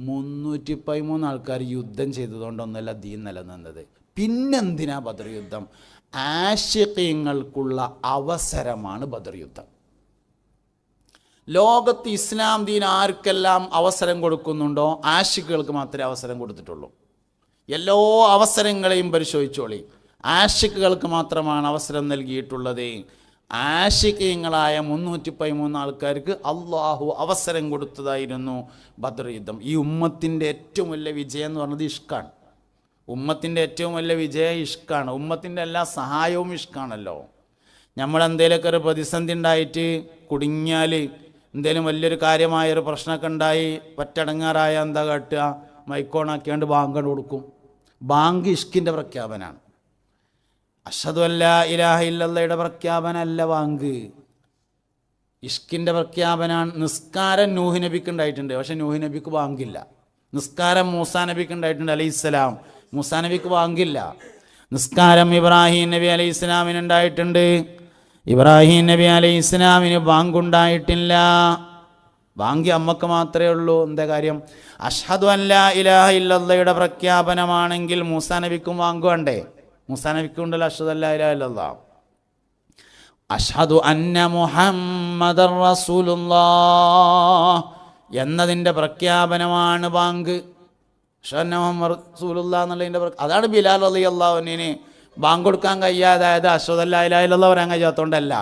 313 ആൾക്കാർ യുദ്ധം ചെയ്തതുകൊണ്ടൊന്നല്ല ദീൻ നിലനിന്നത്. പിന്നെന്തിനാ ബദർ യുദ്ധം? ആശിഖീങ്ങൾക്കുള്ള അവസരമാണ് ബദർ യുദ്ധം. ലോകത്ത് ഇസ്ലാം ദീൻ ആർക്കെല്ലാം അവസരം കൊടുക്കുന്നുണ്ടോ ആശിഖുകൾക്ക് മാത്രമേ അവസരം കൊടുത്തിട്ടുള്ളൂ. എല്ലാ അവസരങ്ങളെയും പരിശോധിച്ചോളി. ആശിഖുകൾക്ക് മാത്രമാണ് അവസരം നൽകിയിട്ടുള്ളത്. ആശിഖീങ്ങളായ 313 ആൾക്കാർക്ക് അള്ളാഹു അവസരം കൊടുത്തതായിരുന്നു ബദർ യുദ്ധം. ഈ ഉമ്മത്തിൻ്റെ ഏറ്റവും വലിയ വിജയം എന്ന് പറഞ്ഞത് ഇഷ്കാണ്. ഉമ്മത്തിൻ്റെ ഏറ്റവും വലിയ വിജയം ഇഷ്കാണ്. ഉമ്മത്തിൻ്റെ എല്ലാ സഹായവും ഇഷ്കാണല്ലോ. നമ്മളെന്തേലൊക്കെ ഒരു പ്രതിസന്ധി ഉണ്ടായിട്ട് കുടുങ്ങിയാൽ, എന്തേലും വലിയൊരു കാര്യമായൊരു പ്രശ്നമൊക്കെ ഉണ്ടായി പറ്റടങ്ങാറായ എന്താ കാട്ടുക? മൈക്കോണാക്കിയാണ്ട് ബാങ്ക് കൊടുക്കും. ബാങ്ക് ഇഷ്കിൻ്റെ പ്രഖ്യാപനമാണ്. അഷ്ഹദു അല്ലാ ഇലാഹ ഇല്ലല്ലാഹയുടെ പ്രഖ്യാപനമല്ല ബാങ്ക്, ഇഷ്കിൻ്റെ പ്രഖ്യാപനമാണ്. നിസ്കാരം നൂഹ് നബിക്ക് ഉണ്ടായിട്ടുണ്ട്, പക്ഷെ നൂഹ് നബിക്ക് ബാങ്കില്ല. നിസ്കാരം മൂസാ നബിക്ക് ഉണ്ടായിട്ടുണ്ട് അലൈഹിസ്സലാം, മൂസാ നബിക്ക് ബാങ്കില്ല. നിസ്കാരം ഇബ്രാഹിം നബി അലൈഹി ഇസ്ലാമിന് ഉണ്ടായിട്ടുണ്ട്, ഇബ്രാഹിം നബി അലൈഹി ഇസ്ലാമിന് ബാങ്കുണ്ടായിട്ടില്ല. ബാങ്കി അമ്മക്ക് മാത്രമേ ഉള്ളൂ. എന്താ കാര്യം? അഷ്ഹദു അല്ലാ ഇലാഹ ഇല്ലല്ലാഹയുടെ പ്രഖ്യാപനമാണെങ്കിൽ മൂസാ നബിക്കും ബാങ്ക് വേണ്ടേ? മൂസാ നബിക്കും ഉണ്ടല്ലോ അഷ്ഹദു അല്ലാ ഇലാഹ ഇല്ലല്ലാഹ്. അഷ്ഹദു അന്ന മുഹമ്മദർ റസൂലുള്ളാഹ് എന്നതിൻ്റെ പ്രഖ്യാപനമാണ് ബാങ്ക്. അഷ്ഹദു അന്ന മുഹമ്മദ് റസൂലുള്ളാഹ് എന്നുള്ളതിൻ്റെ അതാണ് ബിലാൽ റളിയല്ലാഹു അൻഹുവിന് ബാങ്ക് കൊടുക്കാൻ കഴിയാതായത്. അഷ്ഹദു അല്ലാ ഇലാഹ ഇല്ലല്ലാഹ് പറയാൻ കഴിയാത്തതുകൊണ്ടല്ല.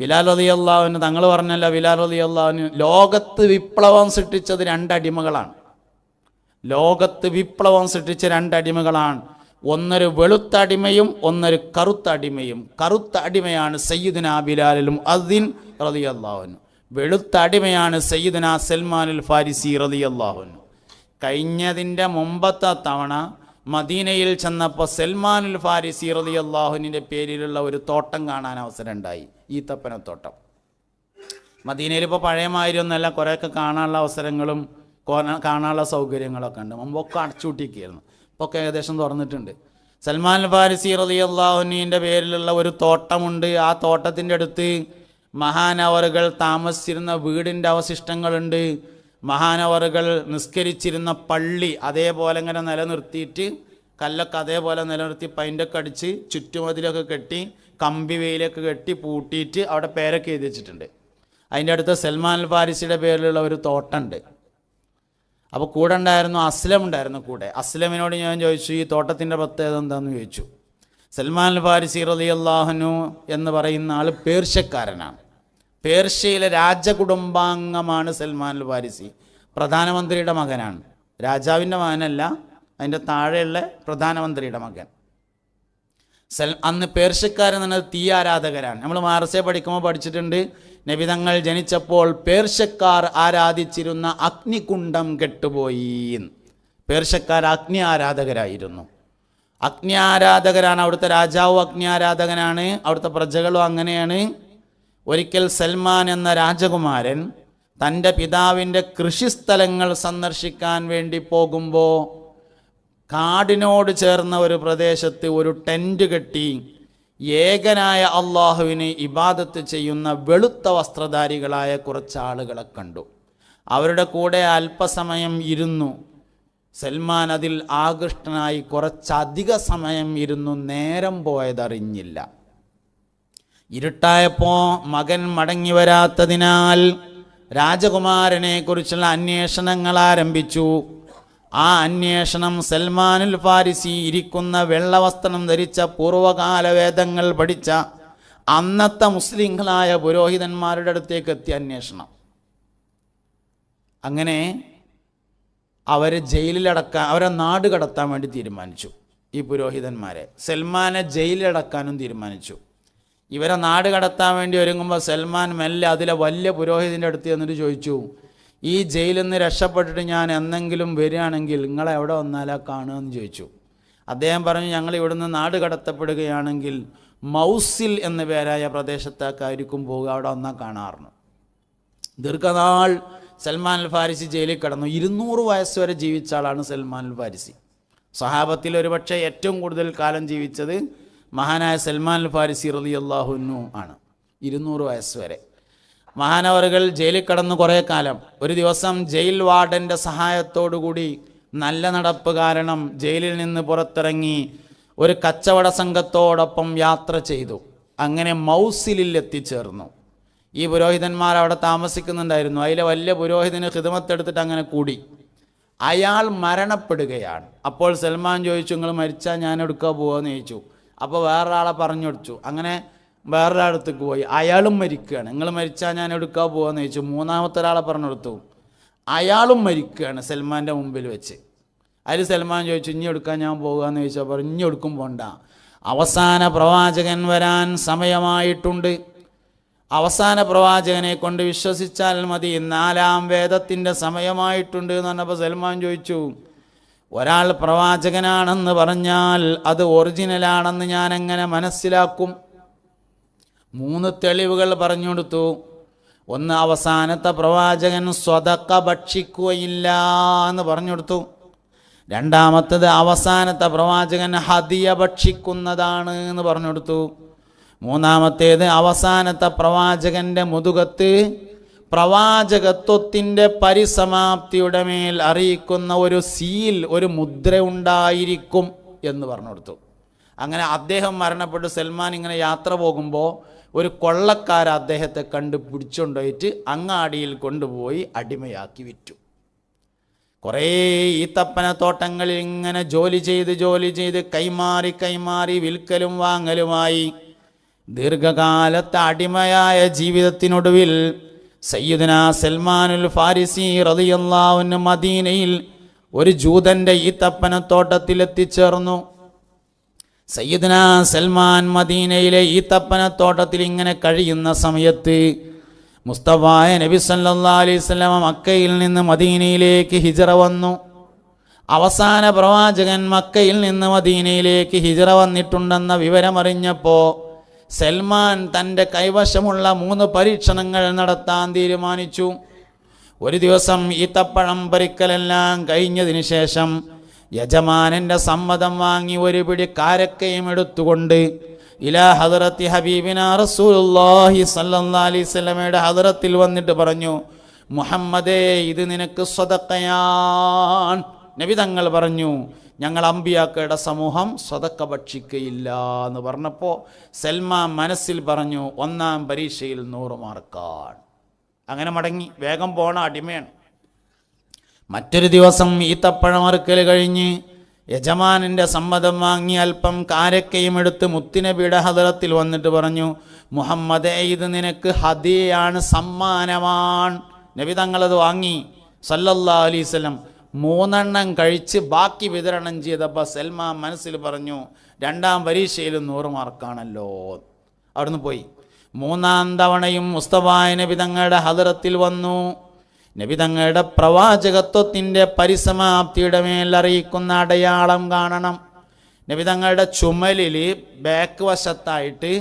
ബിലാൽ റളിയല്ലാഹു അൻഹു തങ്ങൾ പറഞ്ഞല്ലോ, ബിലാൽ റളിയല്ലാഹു അൻഹു ലോകത്ത് വിപ്ലവം സൃഷ്ടിച്ചത് 2 അടിമകളാണ്. ലോകത്ത് വിപ്ലവം സൃഷ്ടിച്ച 2 അടിമകളാണ്. ഒന്നൊരു വെളുത്ത അടിമയും ഒന്നൊരു കറുത്ത അടിമയും. കറുത്ത അടിമയാണ് സയ്യിദുനാ ബിലാലും അദ്ദിൻ റളിയല്ലാഹു അൻഹു. വെളുത്ത അടിമയാണ് സയ്യിദുനാ സൽമാനുൽ ഫാരിസി റളിയല്ലാഹു അൻഹു. കഴിഞ്ഞതിൻ്റെ മുമ്പത്തെ തവണ മദീനയിൽ ചെന്നപ്പോൾ സൽമാനുൽ ഫാരിസി റളിയല്ലാഹുവിൻ്റെ പേരിലുള്ള ഒരു തോട്ടം കാണാൻ അവസരം ഉണ്ടായി, ഈത്തപ്പനത്തോട്ടം. മദീനയിൽ ഇപ്പോൾ പഴയമായിരുന്നല്ല, കുറേയൊക്കെ കാണാനുള്ള അവസരങ്ങളും കാണാനുള്ള സൗകര്യങ്ങളൊക്കെ ഉണ്ട്. മുമ്പൊക്കെ അടച്ചുകൂട്ടിയിരിക്കുകയായിരുന്നു, ഇപ്പോൾ ഒക്കെ ഏകദേശം തുറന്നിട്ടുണ്ട്. സൽമാനുൽ ഫാരിസി റളിയല്ലാഹുവിൻ്റെ പേരിലുള്ള ഒരു തോട്ടമുണ്ട്. ആ തോട്ടത്തിൻ്റെ അടുത്ത് മഹാനവറുകൾ താമസിച്ചിരുന്ന വീടിൻ്റെ അവശിഷ്ടങ്ങളുണ്ട്. മഹാനവറുകൾ നിസ്കരിച്ചിരുന്ന പള്ളി അതേപോലെ ഇങ്ങനെ നിലനിർത്തിയിട്ട്, കല്ലൊക്കെ അതേപോലെ നിലനിർത്തി പൈൻ്റൊക്കെ അടിച്ച് ചുറ്റുമതിലൊക്കെ കെട്ടി കമ്പി വെയിലൊക്കെ കെട്ടി പൂട്ടിയിട്ട് അവിടെ പേരൊക്കെ എഴുതി വെച്ചിട്ടുണ്ട്. അതിൻ്റെ അടുത്ത് സൽമാനുൽ ഫാരിസിയുടെ പേരിലുള്ള ഒരു തോട്ടമുണ്ട്. അപ്പോൾ കൂടെ ഉണ്ടായിരുന്നു അസ്ലം ഉണ്ടായിരുന്നു കൂടെ. അസ്ലമിനോട് ഞാൻ ചോദിച്ചു ഈ തോട്ടത്തിൻ്റെ പ്രത്യേകത എന്താണെന്ന് ചോദിച്ചു. സൽമാനുൽ ഫാരിസി റളിയല്ലാഹു അൻഹു എന്ന് പറയുന്ന ആൾ പേർഷ്യക്കാരനാണ്. പേർഷ്യയിലെ രാജകുടുംബാംഗമാണ് സൽമാനുൽ ഫാരിസി. പ്രധാനമന്ത്രിയുടെ മകനാണ്, രാജാവിൻ്റെ മകനല്ല, അതിൻ്റെ താഴെയുള്ള പ്രധാനമന്ത്രിയുടെ മകൻ. അന്ന് പേർഷ്യക്കാരൻ എന്നത് തീ ആരാധകരാണ്. നമ്മൾ മാർസെ പഠിക്കുമ്പോൾ പഠിച്ചിട്ടുണ്ട്, നബി തങ്ങൾ ജനിച്ചപ്പോൾ പേർഷ്യക്കാർ ആരാധിച്ചിരുന്ന അഗ്നികുണ്ഡം കെട്ടുപോയി. പേർഷ്യക്കാർ അഗ്നി ആരാധകരായിരുന്നു. അഗ്നി ആരാധകരാണ്. അവിടുത്തെ രാജാവും അഗ്നി ആരാധകനാണ്, അവിടുത്തെ പ്രജകളും അങ്ങനെയാണ്. ഒരിക്കൽ സൽമാൻ എന്ന രാജകുമാരൻ തൻ്റെ പിതാവിൻ്റെ കൃഷിസ്ഥലങ്ങൾ സന്ദർശിക്കാൻ വേണ്ടി പോകുമ്പോൾ കാടിനോട് ചേർന്ന ഒരു പ്രദേശത്ത് ഒരു ടെൻറ്റ് കെട്ടി ഏകനായ അള്ളാഹുവിനെ ഇബാദത്ത് ചെയ്യുന്ന വെളുത്ത വസ്ത്രധാരികളായ കുറച്ച് ആളുകളെ കണ്ടു. അവരുടെ കൂടെ അല്പസമയം ഇരുന്നു. സൽമാൻ അതിൽ ആകൃഷ്ടനായി കുറച്ചധിക സമയം ഇരുന്നു. നേരം പോയതറിഞ്ഞില്ല. ഇരുട്ടായപ്പോൾ മകൻ മടങ്ങി വരാത്തതിനാൽ രാജകുമാരനെ കുറിച്ചുള്ള അന്വേഷണങ്ങൾ ആരംഭിച്ചു. ആ അന്വേഷണം സൽമാനുൽ ഫാരിസി ഇരിക്കുന്ന വെള്ളവസ്ത്രം ധരിച്ച പൂർവ്വകാല വേദങ്ങൾ പഠിച്ച അന്നത്തെ മുസ്ലിങ്ങളായ പുരോഹിതന്മാരുടെ അടുത്തേക്ക് എത്തിയ അന്വേഷണം. അങ്ങനെ അവരെ ജയിലിലടക്കാൻ, അവരെ നാട് കടത്താൻ വേണ്ടി തീരുമാനിച്ചു. ഈ പുരോഹിതന്മാരെ സൽമാനെ ജയിലിലടക്കാനും തീരുമാനിച്ചു. ഇവരെ നാട് കടത്താൻ വേണ്ടി ഒരുങ്ങുമ്പോൾ സൽമാൻ മെല്ലെ അതിലെ വലിയ പുരോഹിതൻ്റെ അടുത്ത് എന്നിട്ട് ചോദിച്ചു, ഈ ജയിലിൽ നിന്ന് രക്ഷപ്പെട്ടിട്ട് ഞാൻ എന്നെങ്കിലും വരികയാണെങ്കിൽ നിങ്ങളെ എവിടെ വന്നാലാ കാണുകയെന്ന് ചോദിച്ചു. അദ്ദേഹം പറഞ്ഞു, ഞങ്ങൾ ഇവിടുന്ന് നാട് കടത്തപ്പെടുകയാണെങ്കിൽ മൗസിൽ എന്ന പേരായ പ്രദേശത്തേക്കായിരിക്കും പോവുക. അവിടെ ഒന്നാം കാണാറുണ്ട്. ദീർഘനാൾ സൽമാൻ അൽ ഫാരിസി ജയിലിൽ കിടന്നു. 200 വയസ്സ് വരെ ജീവിച്ച ആളാണ് സൽമാൻ അൽ ഫാരിസി. സഹാബത്തിൽ ഒരുപക്ഷെ ഏറ്റവും കൂടുതൽ കാലം ജീവിച്ചത് മഹാനായ സൽമാൻ അൽ ഫാരിസി റളിയല്ലാഹു അൻഹു ആണ്. 200 വയസ്സ് വരെ മഹാനവറുകൾ ജയിലിൽ കിടന്നു കുറേ കാലം. ഒരു ദിവസം ജയിൽ വാർഡൻ്റെ സഹായത്തോടുകൂടി നല്ല നടപ്പ് കാരണം ജയിലിൽ നിന്ന് പുറത്തിറങ്ങി ഒരു കച്ചവട സംഘത്തോടൊപ്പം യാത്ര ചെയ്തു. അങ്ങനെ മൗസിലിൽ എത്തിച്ചേർന്നു. ഈ പുരോഹിതന്മാർ അവിടെ താമസിക്കുന്നുണ്ടായിരുന്നു. അതിലെ വലിയ പുരോഹിതന് ഖിദ്മത്തെടുത്തിട്ട് അങ്ങനെ കൂടി. അയാൾ മരണപ്പെടുകയാണ്. അപ്പോൾ സൽമാൻ ചോദിച്ചു, നിങ്ങൾ മരിച്ചാൽ ഞാൻ എടുക്കാൻ പോവാന്ന് ചോദിച്ചു. അപ്പോൾ വേറൊരാളെ പറഞ്ഞു കൊടുത്തു. അങ്ങനെ വേറൊരാളടുത്തേക്ക് പോയി. അയാളും മരിക്കുകയാണ്. നിങ്ങൾ മരിച്ചാൽ ഞാൻ എടുക്കാൻ പോവാന്ന് ചോദിച്ചു. മൂന്നാമത്തെ ഒരാളെ പറഞ്ഞു കൊടുത്തു. അയാളും മരിക്കുകയാണ് സൽമാൻ്റെ മുമ്പിൽ വെച്ച്. അതിൽ സൽമാൻ ചോദിച്ചു, ഇനി എടുക്കാൻ ഞാൻ പോകുകയെന്ന് ചോദിച്ചാൽ പറഞ്ഞു, ഇനി എടുക്കും പോണ്ട, അവസാന പ്രവാചകൻ വരാൻ സമയമായിട്ടുണ്ട്. അവസാന പ്രവാചകനെ കൊണ്ട് വിശ്വസിച്ചാൽ മതി. 4-ാം വേദത്തിൻ്റെ സമയമായിട്ടുണ്ട് എന്ന് പറഞ്ഞപ്പോൾ സൽമാൻ ചോദിച്ചു, ഒരാൾ പ്രവാചകനാണെന്ന് പറഞ്ഞാൽ അത് ഒറിജിനലാണെന്ന് ഞാൻ എങ്ങനെ മനസ്സിലാക്കും? 3 തെളിവുകൾ പറഞ്ഞു കൊടുത്തു. ഒന്ന്, അവസാനത്തെ പ്രവാചകൻ സ്വതക്ക ഭക്ഷിക്കുകയില്ല എന്ന് പറഞ്ഞു കൊടുത്തു. രണ്ടാമത്തത്, അവസാനത്തെ പ്രവാചകൻ ഹദിയ ഭക്ഷിക്കുന്നതാണ് എന്ന് പറഞ്ഞു കൊടുത്തു. മൂന്നാമത്തേത്, അവസാനത്തെ പ്രവാചകൻ്റെ മുതുകത്ത് പ്രവാചകത്വത്തിൻ്റെ പരിസമാപ്തിയുടെ മേൽ അറിയിക്കുന്ന ഒരു സീൽ, ഒരു മുദ്ര ഉണ്ടായിരിക്കും എന്ന് പറഞ്ഞു കൊടുത്തു. അങ്ങനെ അദ്ദേഹം മരണപ്പെട്ട് സൽമാൻ ഇങ്ങനെ യാത്ര പോകുമ്പോൾ ഒരു കൊള്ളക്കാർ അദ്ദേഹത്തെ കണ്ട് പിടിച്ചുകൊണ്ടുപോയിട്ട് അങ്ങാടിയിൽ കൊണ്ടുപോയി അടിമയാക്കി വിറ്റു. കുറേ ഈത്തപ്പന തോട്ടങ്ങളിൽ ഇങ്ങനെ ജോലി ചെയ്ത് കൈമാറി വിൽക്കലും വാങ്ങലുമായി ദീർഘകാലത്തെ അടിമയായ ജീവിതത്തിനൊടുവിൽ സയ്യിദുനാ സൽമാനുൽ ഫാരിസി റളിയല്ലാഹു അൻഹു മദീനയിൽ ഒരു ജൂതൻ്റെ ഈത്തപ്പനത്തോട്ടത്തിൽ എത്തിച്ചേർന്നു. സയ്യിദുനാ സൽമാൻ മദീനയിലെ ഈത്തപ്പനത്തോട്ടത്തിൽ ഇങ്ങനെ കഴിയുന്ന സമയത്ത് മുസ്തഫായ നബി സല്ലല്ലാഹു അലൈഹി വസല്ലം മക്കയിൽ നിന്ന് മദീനയിലേക്ക് ഹിജ്റ വന്നു. അവസാന പ്രവാചകൻ മക്കയിൽ നിന്ന് മദീനയിലേക്ക് ഹിജ്റ വന്നിട്ടുണ്ടെന്ന വിവരമറിഞ്ഞപ്പോൾ സൽമാൻ തൻ്റെ കൈവശമുള്ള 3 പരീക്ഷണങ്ങൾ നടത്താൻ തീരുമാനിച്ചു. ഒരു ദിവസം ഈത്തപ്പഴം പറിക്കലെല്ലാം കഴിഞ്ഞതിന് ശേഷം യജമാനൻ്റെ സമ്മതം വാങ്ങി ഒരു പിടി കാരക്കയും എടുത്തുകൊണ്ട് ഇലാ ഹദറത്തി ഹബീബിനാ റസൂലുള്ളാഹി സ്വല്ലല്ലാഹി അലൈഹി വസല്ലമയുടെ ഹദറത്തിൽ വന്നിട്ട് പറഞ്ഞു, മുഹമ്മദേ, ഇത് നിനക്ക് സ്വതക്കയാണ്. നബി തങ്ങൾ പറഞ്ഞു, ഞങ്ങൾ അമ്പിയാക്കളുടെ സമൂഹം സ്വതക്ക ഭക്ഷിക്കയില്ല എന്ന് പറഞ്ഞപ്പോൾ സൽമാൻ മനസ്സിൽ പറഞ്ഞു, 1-ാം പരീക്ഷയിൽ 100 മാർക്കാണ്. അങ്ങനെ മടങ്ങി. വേഗം പോണ അടിമയാണ്. മറ്റൊരു ദിവസം ഈത്തപ്പഴമറുക്കൽ കഴിഞ്ഞ് യജമാനൻ്റെ സമ്മതം വാങ്ങി അല്പം കാരക്കയും എടുത്ത് മുത്തുനബിയുടെ ഹദറത്തിൽ വന്നിട്ട് പറഞ്ഞു, മുഹമ്മദേ, ഇത് നിനക്ക് ഹദിയയാണ്, സമ്മാനമാണ്. നബി തങ്ങളത് വാങ്ങി സല്ലല്ലാഹു അലൈഹി വസല്ലം 3 എണ്ണം കഴിച്ച് ബാക്കി വിതരണം ചെയ്തപ്പോൾ സൽമാൻ മനസ്സിൽ പറഞ്ഞു, 2-ാം പരീക്ഷയിൽ 100 മാർക്കാണല്ലോ. അവിടുന്ന് പോയി. 3-ാം തവണയും മുസ്തഫായ നബി തങ്ങളുടെ ഹദറത്തിൽ വന്നു. നബി തങ്ങളുടെ പ്രവാചകത്വത്തിൻ്റെ പരിസമാപ്തിയുടെ മേൽ അറിയിക്കുന്ന അടയാളം കാണണം. നബി തങ്ങളുടെ ചുമലിൽ ബാക്ക് വശത്തായിട്ട്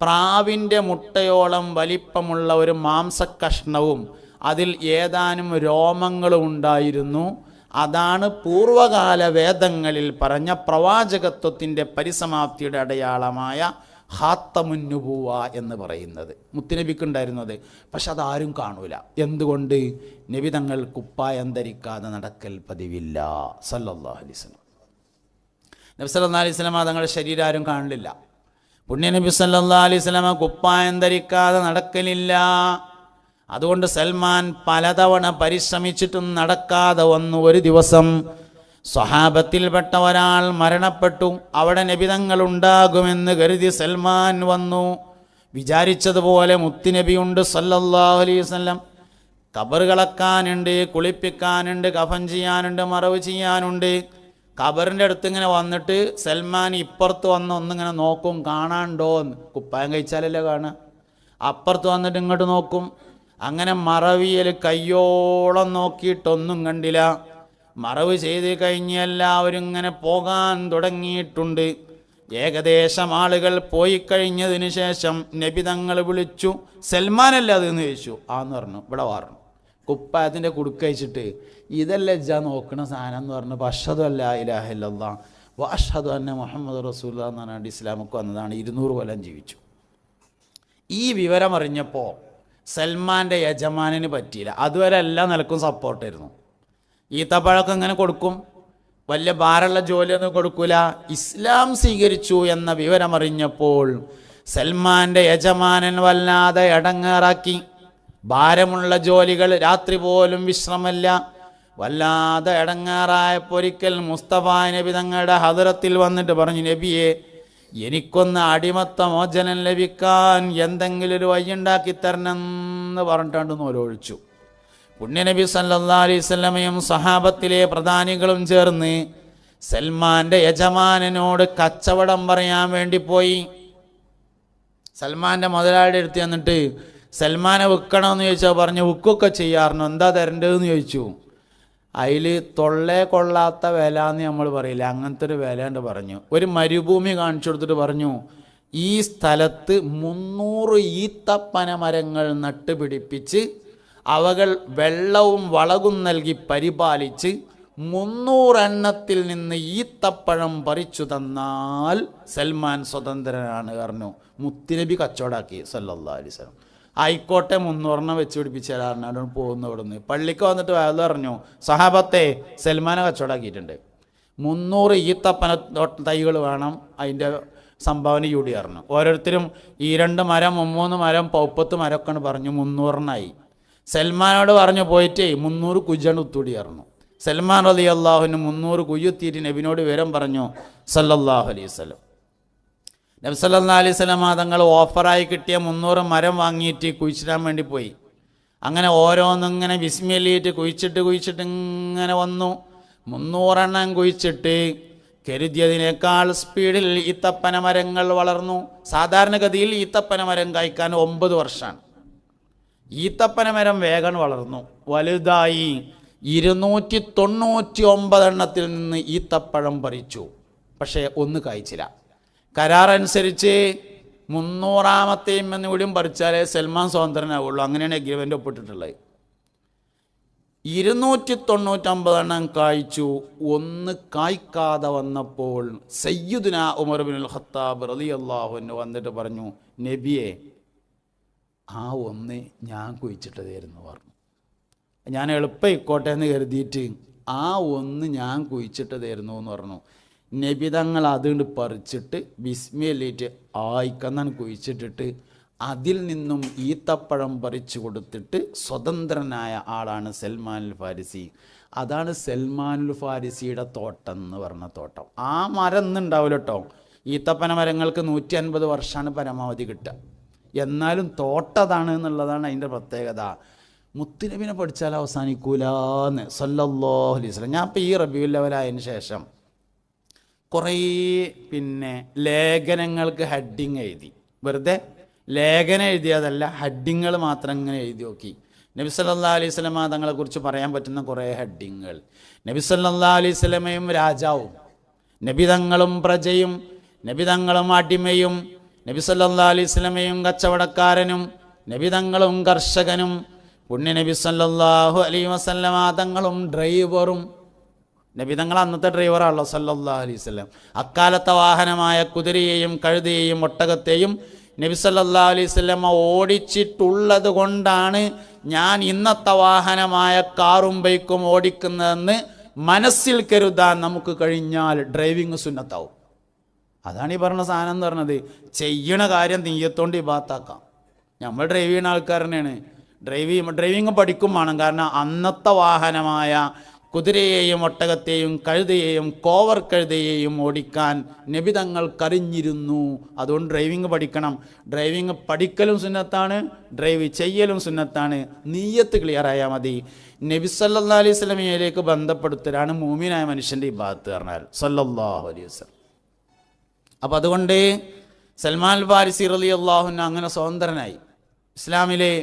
പ്രാവിൻ്റെ മുട്ടയോളം വലിപ്പമുള്ള ഒരു മാംസക്കഷ്ണവും അതിൽ ഏതാനും രോമങ്ങളും ഉണ്ടായിരുന്നു. അതാണ് പൂർവകാല വേദങ്ങളിൽ പറഞ്ഞ പ്രവാചകത്വത്തിൻ്റെ പരിസമാപ്തിയുടെ അടയാളമായ ഖാത്തമുൻ നുബുവ എന്ന് പറയുന്നത്. മുത്തുനബിക്കുണ്ടായിരുന്നത്. പക്ഷെ അതാരും കാണൂല. എന്തുകൊണ്ട്? നബി തങ്ങൾ കുപ്പായം ധരിക്കാതെ നടക്കൽ പതിവില്ല സല്ലല്ലാഹു അലൈഹി വസല്ലം. നബി സല്ലല്ലാഹു അലൈഹി വസല്ലം തങ്ങളുടെ ശരീരം ആരും കാണില്ല. പുണ്യനബി സല്ലല്ലാഹു അലൈഹി വസല്ലം കുപ്പായം ധരിക്കാതെ നടക്കലില്ല. അതുകൊണ്ട് സൽമാൻ പലതവണ പരിശ്രമിച്ചിട്ടും നടക്കാതെ വന്നു. ഒരു ദിവസം സ്വഹാബത്തിൽപ്പെട്ട ഒരാൾ മരണപ്പെട്ടു. അവിടെ നബിതങ്ങൾ ഉണ്ടാകുമെന്ന് കരുതി സൽമാൻ വന്നു. വിചാരിച്ചതുപോലെ മുത്തുനബിയുണ്ട് സല്ലല്ലാഹു അലൈഹി വസല്ലം. ഖബർ കളക്കാനുണ്ട്, കുളിപ്പിക്കാനുണ്ട്, കഫൻ ചെയ്യാനുണ്ട്, മറവ് ചെയ്യാനുണ്ട്. ഖബറിൻ്റെ അടുത്ത് ഇങ്ങനെ വന്നിട്ട് സൽമാൻ ഇപ്പുറത്ത് വന്ന് ഒന്നിങ്ങനെ നോക്കും, കാണാണ്ടോ എന്ന്. കുപ്പായം കഴിച്ചാലല്ലേ കാണുക. അപ്പുറത്ത് വന്നിട്ട് ഇങ്ങോട്ട് നോക്കും. അങ്ങനെ മറവിയിൽ കയ്യോളം നോക്കിയിട്ടൊന്നും കണ്ടില്ല. മറവ് ചെയ്ത് കഴിഞ്ഞ് എല്ലാവരും ഇങ്ങനെ പോകാൻ തുടങ്ങിയിട്ടുണ്ട്. ഏകദേശം ആളുകൾ പോയി കഴിഞ്ഞതിന് ശേഷം നബി തങ്ങൾ വിളിച്ചു, സൽമാനല്ല അതെന്ന് ചോദിച്ചു. ആന്ന് പറഞ്ഞു. ഇവിടെ പറഞ്ഞു കുപ്പായത്തിൻ്റെ കുടുക്കയച്ചിട്ട് ഇതല്ലേ ഇജ്ജാ നോക്കണ സാധനം എന്ന് പറഞ്ഞു. അഷ്ഹദു അല്ലാ ഇലാഹ ഇല്ലല്ലാഹ് വ അഷ്ഹദു അന്ന മുഹമ്മദ് റസൂലുള്ളാഹ് എന്ന് പറഞ്ഞാണ്ട് ഇസ്ലാമൊക്കെ വന്നതാണ്. 200 കൊല്ലം ജീവിച്ചു. ഈ വിവരം അറിഞ്ഞപ്പോൾ സൽമാൻ്റെ യജമാനന് പറ്റിയില്ല. അതുവരെ എല്ലാ നിലക്കും സപ്പോർട്ടായിരുന്നു. ഈത്തപ്പഴമൊക്കെ ഇങ്ങനെ കൊടുക്കും, വലിയ ഭാരമുള്ള ജോലിയൊന്നും കൊടുക്കൂല. ഇസ്ലാം സ്വീകരിച്ചു എന്ന വിവരമറിഞ്ഞപ്പോൾ സൽമാൻ്റെ യജമാനൻ വല്ലാതെ ഇടങ്ങേറാക്കി. ഭാരമുള്ള ജോലികൾ, രാത്രി പോലും വിശ്രമമില്ല. വല്ലാതെ ഇടങ്ങേറായപ്പോൾ ഒരിക്കൽ മുസ്തഫ നബി തങ്ങളുടെ ഹദറത്തിൽ വന്നിട്ട് പറഞ്ഞു, നബിയെ, എനിക്കൊന്ന് അടിമത്ത മോചനം ലഭിക്കാൻ എന്തെങ്കിലും ഒരു വഴിയുണ്ടാക്കി തരണം എന്ന് പറഞ്ഞിട്ടാണ്ട് നോലൊഴിച്ചു. പുണ്യനബി സല്ലല്ലാഹു അലൈഹി വസല്ലമയും സഹാബത്തിലെ പ്രധാനികളും ചേർന്ന് സൽമാൻ്റെ യജമാനനോട് കച്ചവടം പറയാൻ വേണ്ടി പോയി. സൽമാൻ്റെ മുതലാളിയുടെ അടുത്ത് എന്നിട്ട് സൽമാനെ വിൽക്കണമെന്ന് ചോദിച്ചാൽ പറഞ്ഞു വിൽക്കുകയൊക്കെ ചെയ്യാറുണ്ട്, എന്താ തരേണ്ടതെന്ന് ചോദിച്ചു. അതിൽ തൊള്ളേ കൊള്ളാത്ത വില എന്ന് നമ്മൾ പറയില്ല, അങ്ങനത്തെ ഒരു വില ഉണ്ട് പറഞ്ഞു. ഒരു മരുഭൂമി കാണിച്ചു കൊടുത്തിട്ട് പറഞ്ഞു, ഈ സ്ഥലത്ത് 300 ഈത്തപ്പന മരങ്ങൾ നട്ടുപിടിപ്പിച്ച് അവകൾ വെള്ളവും വളവും നൽകി പരിപാലിച്ച് 300 എണ്ണത്തിൽ നിന്ന് ഈത്തപ്പഴം പറിച്ചു തന്നാൽ സൽമാൻ സ്വതന്ത്രനാണ് പറഞ്ഞു. മുത്തുനബി കച്ചവടാക്കി സല്ലല്ലാഹു അലൈഹി വസല്ലം. ആയിക്കോട്ടെ, 300 വെച്ച് പിടിപ്പിച്ച് തരാറുണ്ട്. പോകുന്നു. ഇവിടുന്ന് പള്ളിക്ക് വന്നിട്ട് വയൽ പറഞ്ഞു, സഹാബത്തെ, സൽമാനെ കച്ചവടാക്കിയിട്ടുണ്ട്, 300 ഈത്തപ്പന തൈകൾ വേണം, അതിൻ്റെ സംഭാവന കൂടി പറഞ്ഞു. ഓരോരുത്തരും ഈ 2 മരം 3 മരം 30 മരമൊക്കെയാണ് പറഞ്ഞു. 300 സൽമാനോട് പറഞ്ഞു പോയിട്ട് 300 കുജ്ജാണ് ഉത്തൂടി പറഞ്ഞു. സൽമാൻ റളിയല്ലാഹു അൻഹു 300 കുയ്യുത്തിയിട്ട് നബിനോട് വിവരം പറഞ്ഞു സല്ലല്ലാഹു അലൈഹി വസല്ലം. നബി സല്ലല്ലാഹു അലൈഹി വസല്ലം തങ്ങൾ ഓഫറായി കിട്ടിയ 300 മരം വാങ്ങിയിട്ട് കുഴിച്ചിടാൻ വേണ്ടി പോയി. അങ്ങനെ ഓരോന്നിങ്ങനെ ബിസ്മില്ലായിട്ട് കുഴിച്ചിട്ട് ഇങ്ങനെ വന്നു. 300 എണ്ണം കുഴിച്ചിട്ട് കരുതിയതിനേക്കാൾ സ്പീഡിൽ ഈത്തപ്പന മരങ്ങൾ വളർന്നു. സാധാരണഗതിയിൽ ഈത്തപ്പന മരം കായ്ക്കാൻ 9 വർഷമാണ്. ഈത്തപ്പന മരം വേഗം വളർന്നു, വലുതായി. 299 എണ്ണത്തിൽ നിന്ന് ഈത്തപ്പഴം പറിച്ചു. പക്ഷേ ഒന്ന് കായ്ച്ചില്ല. കരാറനുസരിച്ച് 300ാമത്തെയും എന്നുകൂടിയും പറിച്ചാലേ സൽമാൻ സ്വതന്ത്രനാവുള്ളൂ. അങ്ങനെയാണ് എഗ്രിമെൻ്റ് ഒപ്പിട്ടിട്ടുള്ളത്. 299 എണ്ണം കായ്ച്ചു. ഒന്ന് കായ്ക്കാതെ വന്നപ്പോൾ സയ്യിദുനാ ഉമർ ഇബ്നുൽ ഖത്താബ് റളിയല്ലാഹു അൻഹു വന്നിട്ട് പറഞ്ഞു, നബിയെ, ആ ഒന്ന് ഞാൻ കുഴിച്ചിട്ടതായിരുന്നു പറഞ്ഞു. ഞാൻ എളുപ്പമായിക്കോട്ടെ എന്ന് കരുതിയിട്ട് ആ ഒന്ന് ഞാൻ കുഴിച്ചിട്ടതായിരുന്നു എന്ന് പറഞ്ഞു. നബി തങ്ങൾ അതുകൊണ്ട് പറിച്ചിട്ട് ബിസ്മില്ലായിട്ട് ആയിക്കന്നാണ് കുഴിച്ചിട്ടിട്ട് അതിൽ നിന്നും ഈത്തപ്പഴം പറിച്ചു കൊടുത്തിട്ട് സ്വതന്ത്രനായ ആളാണ് സൽമാനുൽ ഫാരിസി. അതാണ് സൽമാനുൽ ഫാരിസിയുടെ തോട്ടം എന്ന് പറഞ്ഞ തോട്ടം. ആ മരം ഇന്നുണ്ടാവില്ല കേട്ടോ. ഈത്തപ്പന മരങ്ങൾക്ക് 150 വർഷമാണ് പരമാവധി കിട്ടുക. എന്നാലും തോട്ടതാണ് എന്നുള്ളതാണ് അതിൻ്റെ പ്രത്യേകത. മുത്തുനബിനെ പഠിച്ചാൽ അവസാനിക്കൂലെന്ന് സല്ലല്ലാഹു അലൈഹി വസല്ലം. ഞാൻ ഇപ്പോൾ ഈ റബീഉൽ അവ്വൽ ആയതിന് ശേഷം കുറേ ലേഖനങ്ങൾക്ക് ഹെഡിങ് എഴുതി. വെറുതെ ലേഖനം എഴുതിയതല്ല, ഹെഡിങ്ങൾ മാത്രം ഇങ്ങനെ എഴുതി നോക്കി. നബി സല്ലല്ലാഹു അലൈഹി വസല്ലം തങ്ങളെക്കുറിച്ച് പറയാൻ പറ്റുന്ന കുറേ ഹെഡിങ്ങൾ. നബി സല്ലല്ലാഹു അലൈഹി വസല്ലമയും രാജാവും, നബി തങ്ങളും പ്രജയും, നബി തങ്ങളും അടിമയും, നബി സല്ലല്ലാഹു അലൈഹി വസല്ലമയും കച്ചവടക്കാരനും, നബി തങ്ങളും കർഷകനും, പുണ്യ നബി സല്ലല്ലാഹു അലൈഹി വസല്ലം തങ്ങളും ഡ്രൈവറും. നബി തങ്ങൾ അന്നത്തെ ഡ്രൈവറാണല്ലോ സല്ലല്ലാഹു അലൈഹി വസല്ലം. അക്കാലത്തെ വാഹനമായ കുതിരയെയും കഴുതയെയും ഒട്ടകത്തെയും നബി സല്ലല്ലാഹു അലൈഹി വസല്ലം ഓടിച്ചിട്ടുള്ളത് കൊണ്ടാണ് ഞാൻ ഇന്നത്തെ വാഹനമായ കാറും ബൈക്കും ഓടിക്കുന്നതെന്ന് മനസ്സിൽ കരുതാൻ നമുക്ക് കഴിഞ്ഞാൽ ഡ്രൈവിങ് സുന്നത്താവും. അതാണ് ഈ പറഞ്ഞ സാധനം എന്ന് പറഞ്ഞത്. ചെയ്യണ കാര്യം നീയത്തോണ്ട് ഇബാത്താക്കാം. നമ്മൾ ഡ്രൈവ് ചെയ്യുന്ന ആൾക്കാർ തന്നെയാണ്. ഡ്രൈവിങ് പഠിക്കും വേണം. കാരണം അന്നത്തെ വാഹനമായ കുതിരയെയും ഒട്ടകത്തെയും കഴുതയെയും കോവർ കഴുതയെയും ഓടിക്കാൻ നബി തങ്ങൾ കറിഞ്ഞിരുന്നു. അതുകൊണ്ട് ഡ്രൈവിങ് പഠിക്കണം. ഡ്രൈവിങ് പഠിക്കലും സുന്നത്താണ്, ഡ്രൈവ് ചെയ്യലും സുന്നത്താണ്. നീയത്ത് ക്ലിയറായാൽ മതി. നബി സല്ലല്ലാഹു അലൈഹി വസല്ലമയിലേക്ക് ബന്ധപ്പെടുത്തലാണ് മൂമിനായ മനുഷ്യൻ്റെ ഇബാദത്ത് പറഞ്ഞാൽ സല്ലല്ലാഹു അലൈഹി വസല്ലം. അപ്പം അതുകൊണ്ട് സൽമാൻ ഫാരിസി റളിയല്ലാഹു അൻഹു അങ്ങനെ സ്വതന്ത്രനായി. ഇസ്ലാമിലെ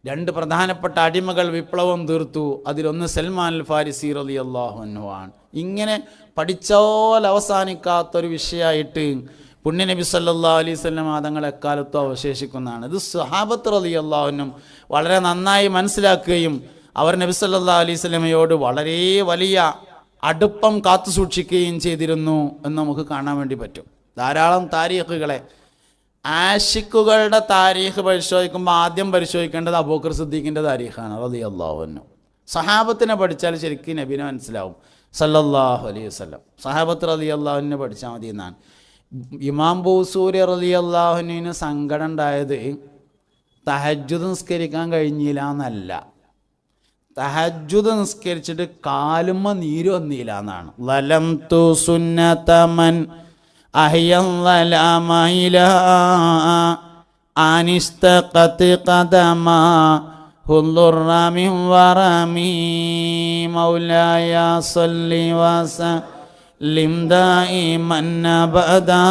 2 പ്രധാനപ്പെട്ട അടിമകൾ വിപ്ലവം തീർത്തു. അതിലൊന്ന് സൽമാൻ അൽ ഫാരിസി റളിയല്ലാഹു അൻഹു ആണ്. ഇങ്ങനെ പഠിച്ചാൽ അവസാനിക്കാത്തൊരു വിഷയമായിട്ട് പുണ്യ നബി സല്ലല്ലാഹു അലൈഹി വസല്ലം തങ്ങൾ എക്കാലത്തും അവശേഷിക്കുന്നതാണ്. ഇത് സ്വഹാബത്ത് റളിയല്ലാഹു അൻഹും വളരെ നന്നായി മനസ്സിലാക്കുകയും അവർ നബി സല്ലല്ലാഹു അലൈഹി വസല്ലമയോട് വളരെ വലിയ അടുപ്പം കാത്തു സൂക്ഷിക്കുകയും ചെയ്തിരുന്നു എന്ന് നമുക്ക് കാണാൻ വേണ്ടി പറ്റും. ധാരാളം താരീഖുകളെ, ആഷിഖുകളുടെ താരീഖ് പരിശോധിക്കുമ്പോൾ ആദ്യം പരിശോധിക്കേണ്ടത് അബൂബക്കർ സിദ്ദീഖിൻ്റെ താരീഖാണ് റളിയല്ലാഹു അൻഹു. സഹാബത്തിനെ പഠിച്ചാൽ ശരിക്കും നബിനെ മനസ്സിലാവും സല്ലല്ലാഹു അലൈഹി വസല്ലം. സഹാബത്ത് റളിയല്ലാഹു അൻഹു പഠിച്ചാൽ മതി എന്നാണ്. ഇമാം ബൂസൂരി റളിയല്ലാഹു അൻഹുവിന് സങ്കടം ഉണ്ടായത് തഹജ്ജുദ് നിസ്കരിക്കാൻ കഴിഞ്ഞില്ല എന്നല്ല, തഹജ്ജുദ് നിസ്കരിച്ചിട്ട് കാലുമ്മ നീര് വന്നില്ല എന്നാണ്. ലലം തു സുന്നതമൻ അഹ്യല്ലമയില അനിസ്തഖത് ഖദമ ഹുല്ലുറമിൻ വറമി മൗലായ സല്ലി വസല്ലിം ദായിമൻ അബദാ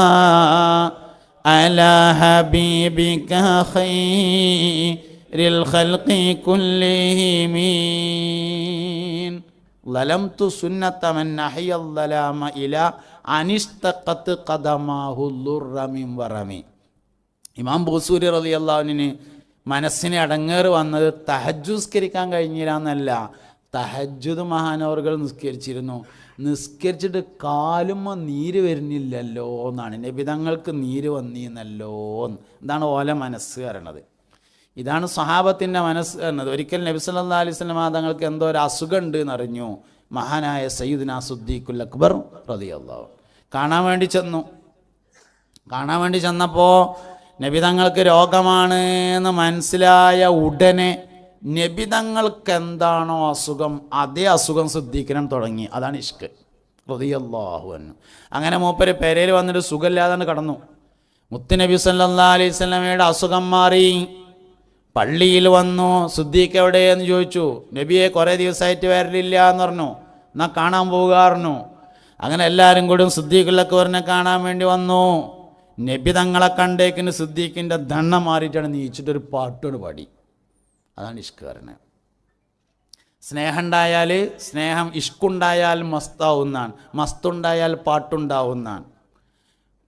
അലാ ഹബീബിക ഖൈറിൽ ഖൽഖി കുല്ലിഹിം. ലലംതു സുന്നത മൻ അഹ്യല്ലലാമ ഇലാ അനിസ്തഖത് ഖദമാഹു ലുർറമിൻ വറമി. ഇമാം ബൂസൂരി റളിയല്ലാഹു അൻഹു മനസ്സിന് അടങ്ങേറ് വന്നത് തഹജ്ജുദ് നിസ്കരിക്കാൻ കഴിഞ്ഞില്ല എന്നല്ല, തഹജ്ജുദ് മഹാനവറുകൾ നിസ്കരിച്ചിരുന്നു, നിസ്കരിച്ചിട്ട് കാലുമ്മ നീര് വരുന്നില്ലല്ലോ എന്നാണ്. നബിതങ്ങൾക്ക് നീര് വന്നിരുന്നല്ലോ. എന്താണ് ഓല മനസ്സ് പറയണത്. ഇതാണ് സ്വഹാബത്തിൻ്റെ മനസ്സ് എന്നത്. ഒരിക്കൽ നബി സല്ലല്ലാഹു അലൈഹി വസല്ലം തങ്ങൾക്ക് എന്തോ ഒരു അസുഖം ഉണ്ട് എന്നറിഞ്ഞു മഹാനായ സയ്യിദുനാ സിദ്ദീഖുൽ അക്ബർ റളിയല്ലാഹു കാണാൻ വേണ്ടി ചെന്നപ്പോൾ നബി തങ്ങൾക്ക് രോഗമാണ് എന്ന് മനസ്സിലായ ഉടനെ നബി തങ്ങൾക്ക് എന്താണോ അസുഖം അതേ അസുഖം സിദ്ദീഖിനും തുടങ്ങി. അതാണ് ഇഷ്ക് റളിയല്ലാഹു അൻഹു. അങ്ങനെ മൂപ്പര് പെരയിൽ വന്നിട്ട് സുഖമില്ലാതെ കടന്നു. മുത്തുനബി സല്ലല്ലാഹു അലൈഹി വസല്ലമയുടെ അസുഖം മാറി. പള്ളിയിൽ വന്നു. സിദ്ദീഖ് എവിടെയെന്ന് ചോദിച്ചു. നബിയെ കുറേ ദിവസമായിട്ട് വരലില്ല എന്ന് പറഞ്ഞു. എന്നാൽ കാണാൻ പോകാറുന്നു. അങ്ങനെ എല്ലാവരും കൂടി സിദ്ദീഖുൽ അക്ബറിനെ കാണാൻ വേണ്ടി വന്നു. നബി തങ്ങളെ കണ്ടേക്കിന് സിദ്ദീഖിൻ്റെ ദണ്ണം മാറിയിട്ടാണ് നീച്ചിട്ടൊരു പാട്ടോട് പാടി. അതാണ് ഇഷ്ക് പറയുന്നത്. സ്നേഹം ഉണ്ടായാൽ ഇഷ്കുണ്ടായാൽ മസ്താവുന്നാണ്, മസ്തുണ്ടായാൽ പാട്ടുണ്ടാവുന്നാണ്,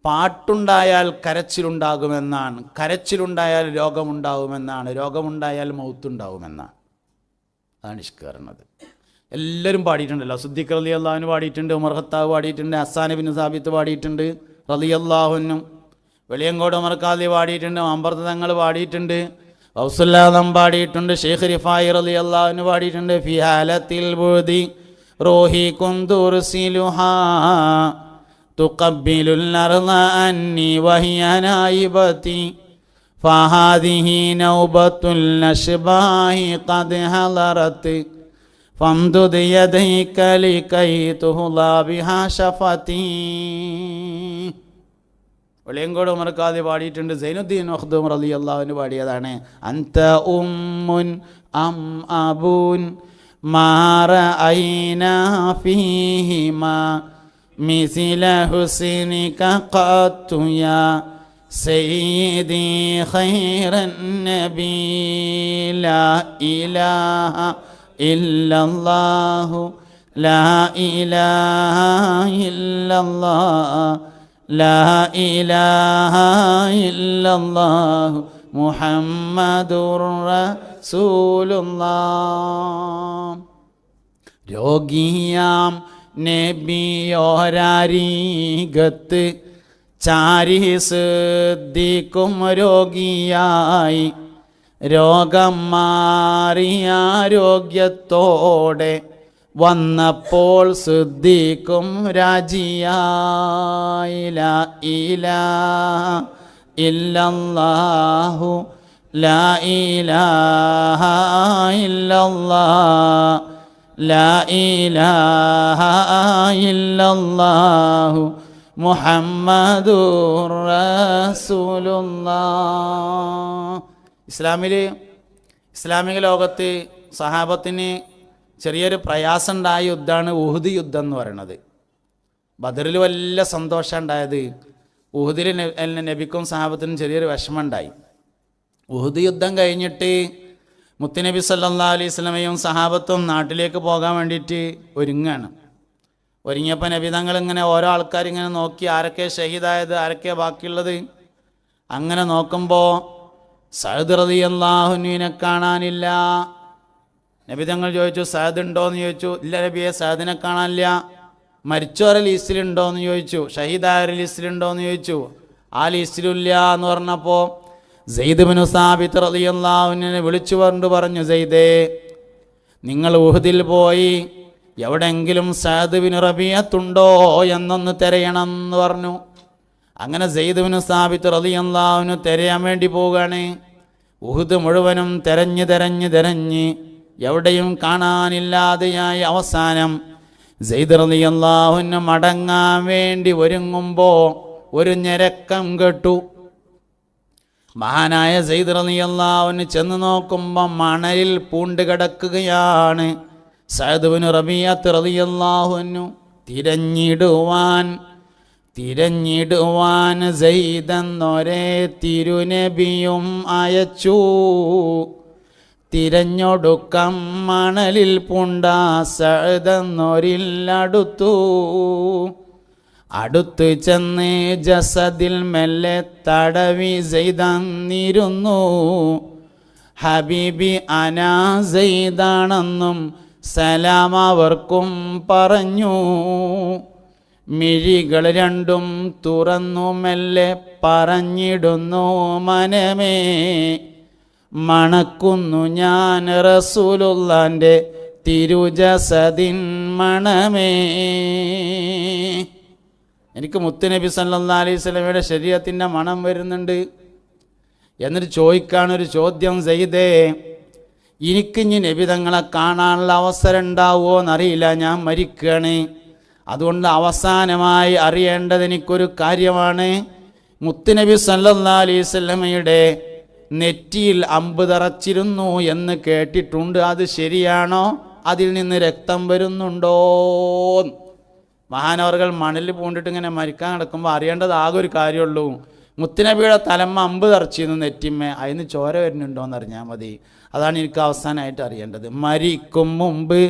പാട്ടുണ്ടായാൽ കരച്ചിലുണ്ടാകുമെന്നാണ്, കരച്ചിലുണ്ടായാൽ രോഗമുണ്ടാകുമെന്നാണ്, രോഗമുണ്ടായാൽ മൗത്തുണ്ടാകുമെന്നാണ്. അതാണ് ഇഷ്ക് പറയുന്നത്. എല്ലാവരും പാടിയിട്ടുണ്ടല്ലോ. സിദ്ദീഖ് റളിയല്ലാഹു അൻഹു പാടിയിട്ടുണ്ട്, ഉമർ ഖത്താബ് പാടിയിട്ടുണ്ട്, ഹസ്സാൻ ഇബ്നു സാബിത്ത് പാടിയിട്ടുണ്ട് റളിയല്ലാഹു അൻഹു, വെളിയങ്കോട് ഉമർ ഖാദി പാടിയിട്ടുണ്ട്, അമ്പർത്ത് തങ്ങൾ പാടിയിട്ടുണ്ട്, ഗൗസുല്ലാദം പാടിയിട്ടുണ്ട്, ഷെയ്ഖ് റിഫായി റളിയല്ലാഹു അൻഹു പാടിയിട്ടുണ്ട്. ഫി ഹാലത്തിൽ ബുദി റൂഹി കുന്തുർസിലുഹാ തുഖബ്ബിലുൽ അർള അന്നി വഹിയ നായിബതി ഫഹാദിഹി നൗബത്തുൽ അശ്ബാഹി ഖദ് ഹളറത് ഫംദുദ് യദൈക ലികൈ തുഹ്ലാ ബിഹാ ശഫതി. വെളിയങ്കോട് ഉമർ ഖാദി പാടിയിട്ടുണ്ട്. സൈനുദ്ദീൻ മഖ്ദൂം റളിയല്ലാഹു അൻഹു പാടിയതാണ്. അൻത ഉമ്മുൻ അം അബൂൻ മാ റഅയ്നാ ഫീഹിമാ മിസ്ല ഹുസ്നിക ഖത്തു യാ സയ്യിദി ഖൈറൻ നബി ലാ ഇലാഹ ഇല്ലല്ലാഹു ലാ ഇലാഹ ഇല്ലല്ലാഹ് ലാ ഇലാഹ ഇല്ലല്ലാഹു മുഹമ്മദുർ റസൂലുള്ളാഹ്. രോഗിയാം നബിയോരാരീകത്ത് ചാരി സിദ്ദീഖും രോഗിയായി രോഗം മാറിയ ആരോഗ്യത്തോടെ വന്നപ്പോൾ സിദ്ദീഖും രാജിയായി. ലാ ഇലാഹ ഇല്ലല്ലാഹു ലാ ഇലാഹ ഇല്ലല്ലാഹ് ലാ ഇലാഹ ഇല്ലല്ലാഹു മുഹമ്മദുർ റസൂലുള്ളാഹ്. ഇസ്ലാമിക ലോകത്ത് സഹാബത്തിന് ചെറിയൊരു പ്രയാസം ഉണ്ടായ യുദ്ധമാണ് ഉഹുദ് യുദ്ധം എന്ന് പറയുന്നത്. ബദറിൽ വലിയ സന്തോഷം ഉണ്ടായത്, ഉഹുദിൽ നബിക്കും സഹാബത്തിനും ചെറിയൊരു വിഷമം ഉണ്ടായി. ഉഹുദ് യുദ്ധം കഴിഞ്ഞിട്ട് മുത്തുനബി സല്ലല്ലാഹു അലൈഹി വസല്ലമയും സഹാബത്തും നാട്ടിലേക്ക് പോകാൻ വേണ്ടിയിട്ട് ഒരുങ്ങാണ്. ഒരുങ്ങിയപ്പോൾ നബി തങ്ങൾ ഇങ്ങനെ ഓരോ ആൾക്കാരിങ്ങനെ നോക്കി, ആരൊക്കെ ഷഹീദായത്, ആരൊക്കെ ബാക്കിയുള്ളത്. അങ്ങനെ നോക്കുമ്പോൾ സഅദ് റളിയല്ലാഹു അൻഹുവിനെ കാണാനില്ല. നബി തങ്ങൾ ചോദിച്ചു, സഅദ് ഉണ്ടോയെന്ന് ചോദിച്ചു. ഇല്ല നബിയെ, സഅദിനെ കാണാനില്ല. മരിച്ചവരെ ലിസ്റ്റിലുണ്ടോയെന്ന് ചോദിച്ചു. ഷഹീദായ ലിസ്റ്റിലുണ്ടോയെന്ന് ചോദിച്ചു. ആ ലിസ്റ്റിലില്ല എന്ന് പറഞ്ഞപ്പോൾ സെയ്ദ് ബിനു സാബിത്ത് റളിയല്ലാഹു അൻഹുവിനെ വിളിച്ചു പറഞ്ഞു, സെയ്ദേ, നിങ്ങൾ ഉഹദിൽ പോയി എവിടെയെങ്കിലും സഅദ് ബിൻ റബീഅത്തുണ്ടോ എന്നൊന്ന് തിരയണം എന്ന് പറഞ്ഞു. അങ്ങനെ സെയ്ദ് ബിനു സാബിത്ത് റളിയല്ലാഹു അൻഹു തിരയാൻ വേണ്ടി പോവുകയാണ്. ഉഹദ് മുഴുവനും തിരഞ്ഞ് എവിടെയും കാണാനില്ലാതെയായി അവസാനം സെയ്ദ് റളിയല്ലാഹു അൻഹു മടങ്ങാൻ വേണ്ടി ഒരുങ്ങുമ്പോൾ ഒരു ഞരക്കം കേട്ടു. മഹാനായ സെയ്ദ് റളിയല്ലാഹു അൻഹു ചെന്ന് നോക്കുമ്പോൾ മണലിൽ പൂണ്ട് കിടക്കുകയാണ്. സഅദ് ബിൻ റബീഅത്ത് റളിയല്ലാഹു അൻഹു തിരഞ്ഞിടുവാൻ സെയ്ദെന്നൊരേ തിരുനബിയും അയച്ചു. തിരഞ്ഞൊടുക്കം മണലിൽ പൂണ്ട സഅദെന്നൊരില്ലടുത്തു. അടുത്ത് ചെന്ന് ജസദിൽ മെല്ലെ തടവി സെയ്ദന്നിരുന്നു. ഹബീബി അനാ സെയ്ദാണെന്നും സലാം അവർക്കും പറഞ്ഞു. മിഴികൾ രണ്ടും തുറന്നു മെല്ലെ പറഞ്ഞിടുന്നു മനമേ, മണക്കുന്നു ഞാൻ റസൂലുള്ളാന്റെ തിരുജസദിൻ മണമേ. എനിക്ക് മുത്തുനബി സല്ലല്ലാഹു അലൈഹി വസല്ലമയുടെ ശരീഅത്തിൻ്റെ മണം വരുന്നുണ്ട്. എന്നിട്ട് ചോദിക്കാനൊരു ചോദ്യം, സെയ്ദേ, എനിക്കിഞ്ഞ് നബി തങ്ങളെ കാണാനുള്ള അവസരം ഉണ്ടാവുമോ എന്നറിയില്ല, ഞാൻ മരിക്കുകയാണ്. അതുകൊണ്ട് അവസാനമായി അറിയേണ്ടത് എനിക്കൊരു കാര്യമാണ്. മുത്തുനബി സല്ലല്ലാഹു അലൈഹി വസല്ലമയുടെ നെറ്റിയിൽ അമ്പ് തറച്ചിരുന്നു എന്ന് കേട്ടിട്ടുണ്ട്. അത് ശരിയാണോ? അതിൽ നിന്ന് രക്തം വരുന്നുണ്ടോ? മഹാനവർകൾ മണലിൽ പൂണ്ടിട്ട് ഇങ്ങനെ മരിക്കാൻ കിടക്കുമ്പോൾ അറിയേണ്ടത് ആകെ ഒരു കാര്യമുള്ളൂ, മുത്തുനബിയുടെ തലമ്മ അമ്പ് തറച്ചിരുന്നു നെറ്റിമ്മ, അതിന് ചോര വരുന്നുണ്ടോ എന്ന് അറിഞ്ഞാൽ മതി. അതാണ് എനിക്ക് അവസാനമായിട്ട് അറിയേണ്ടത്. മരിക്കും മുമ്പ്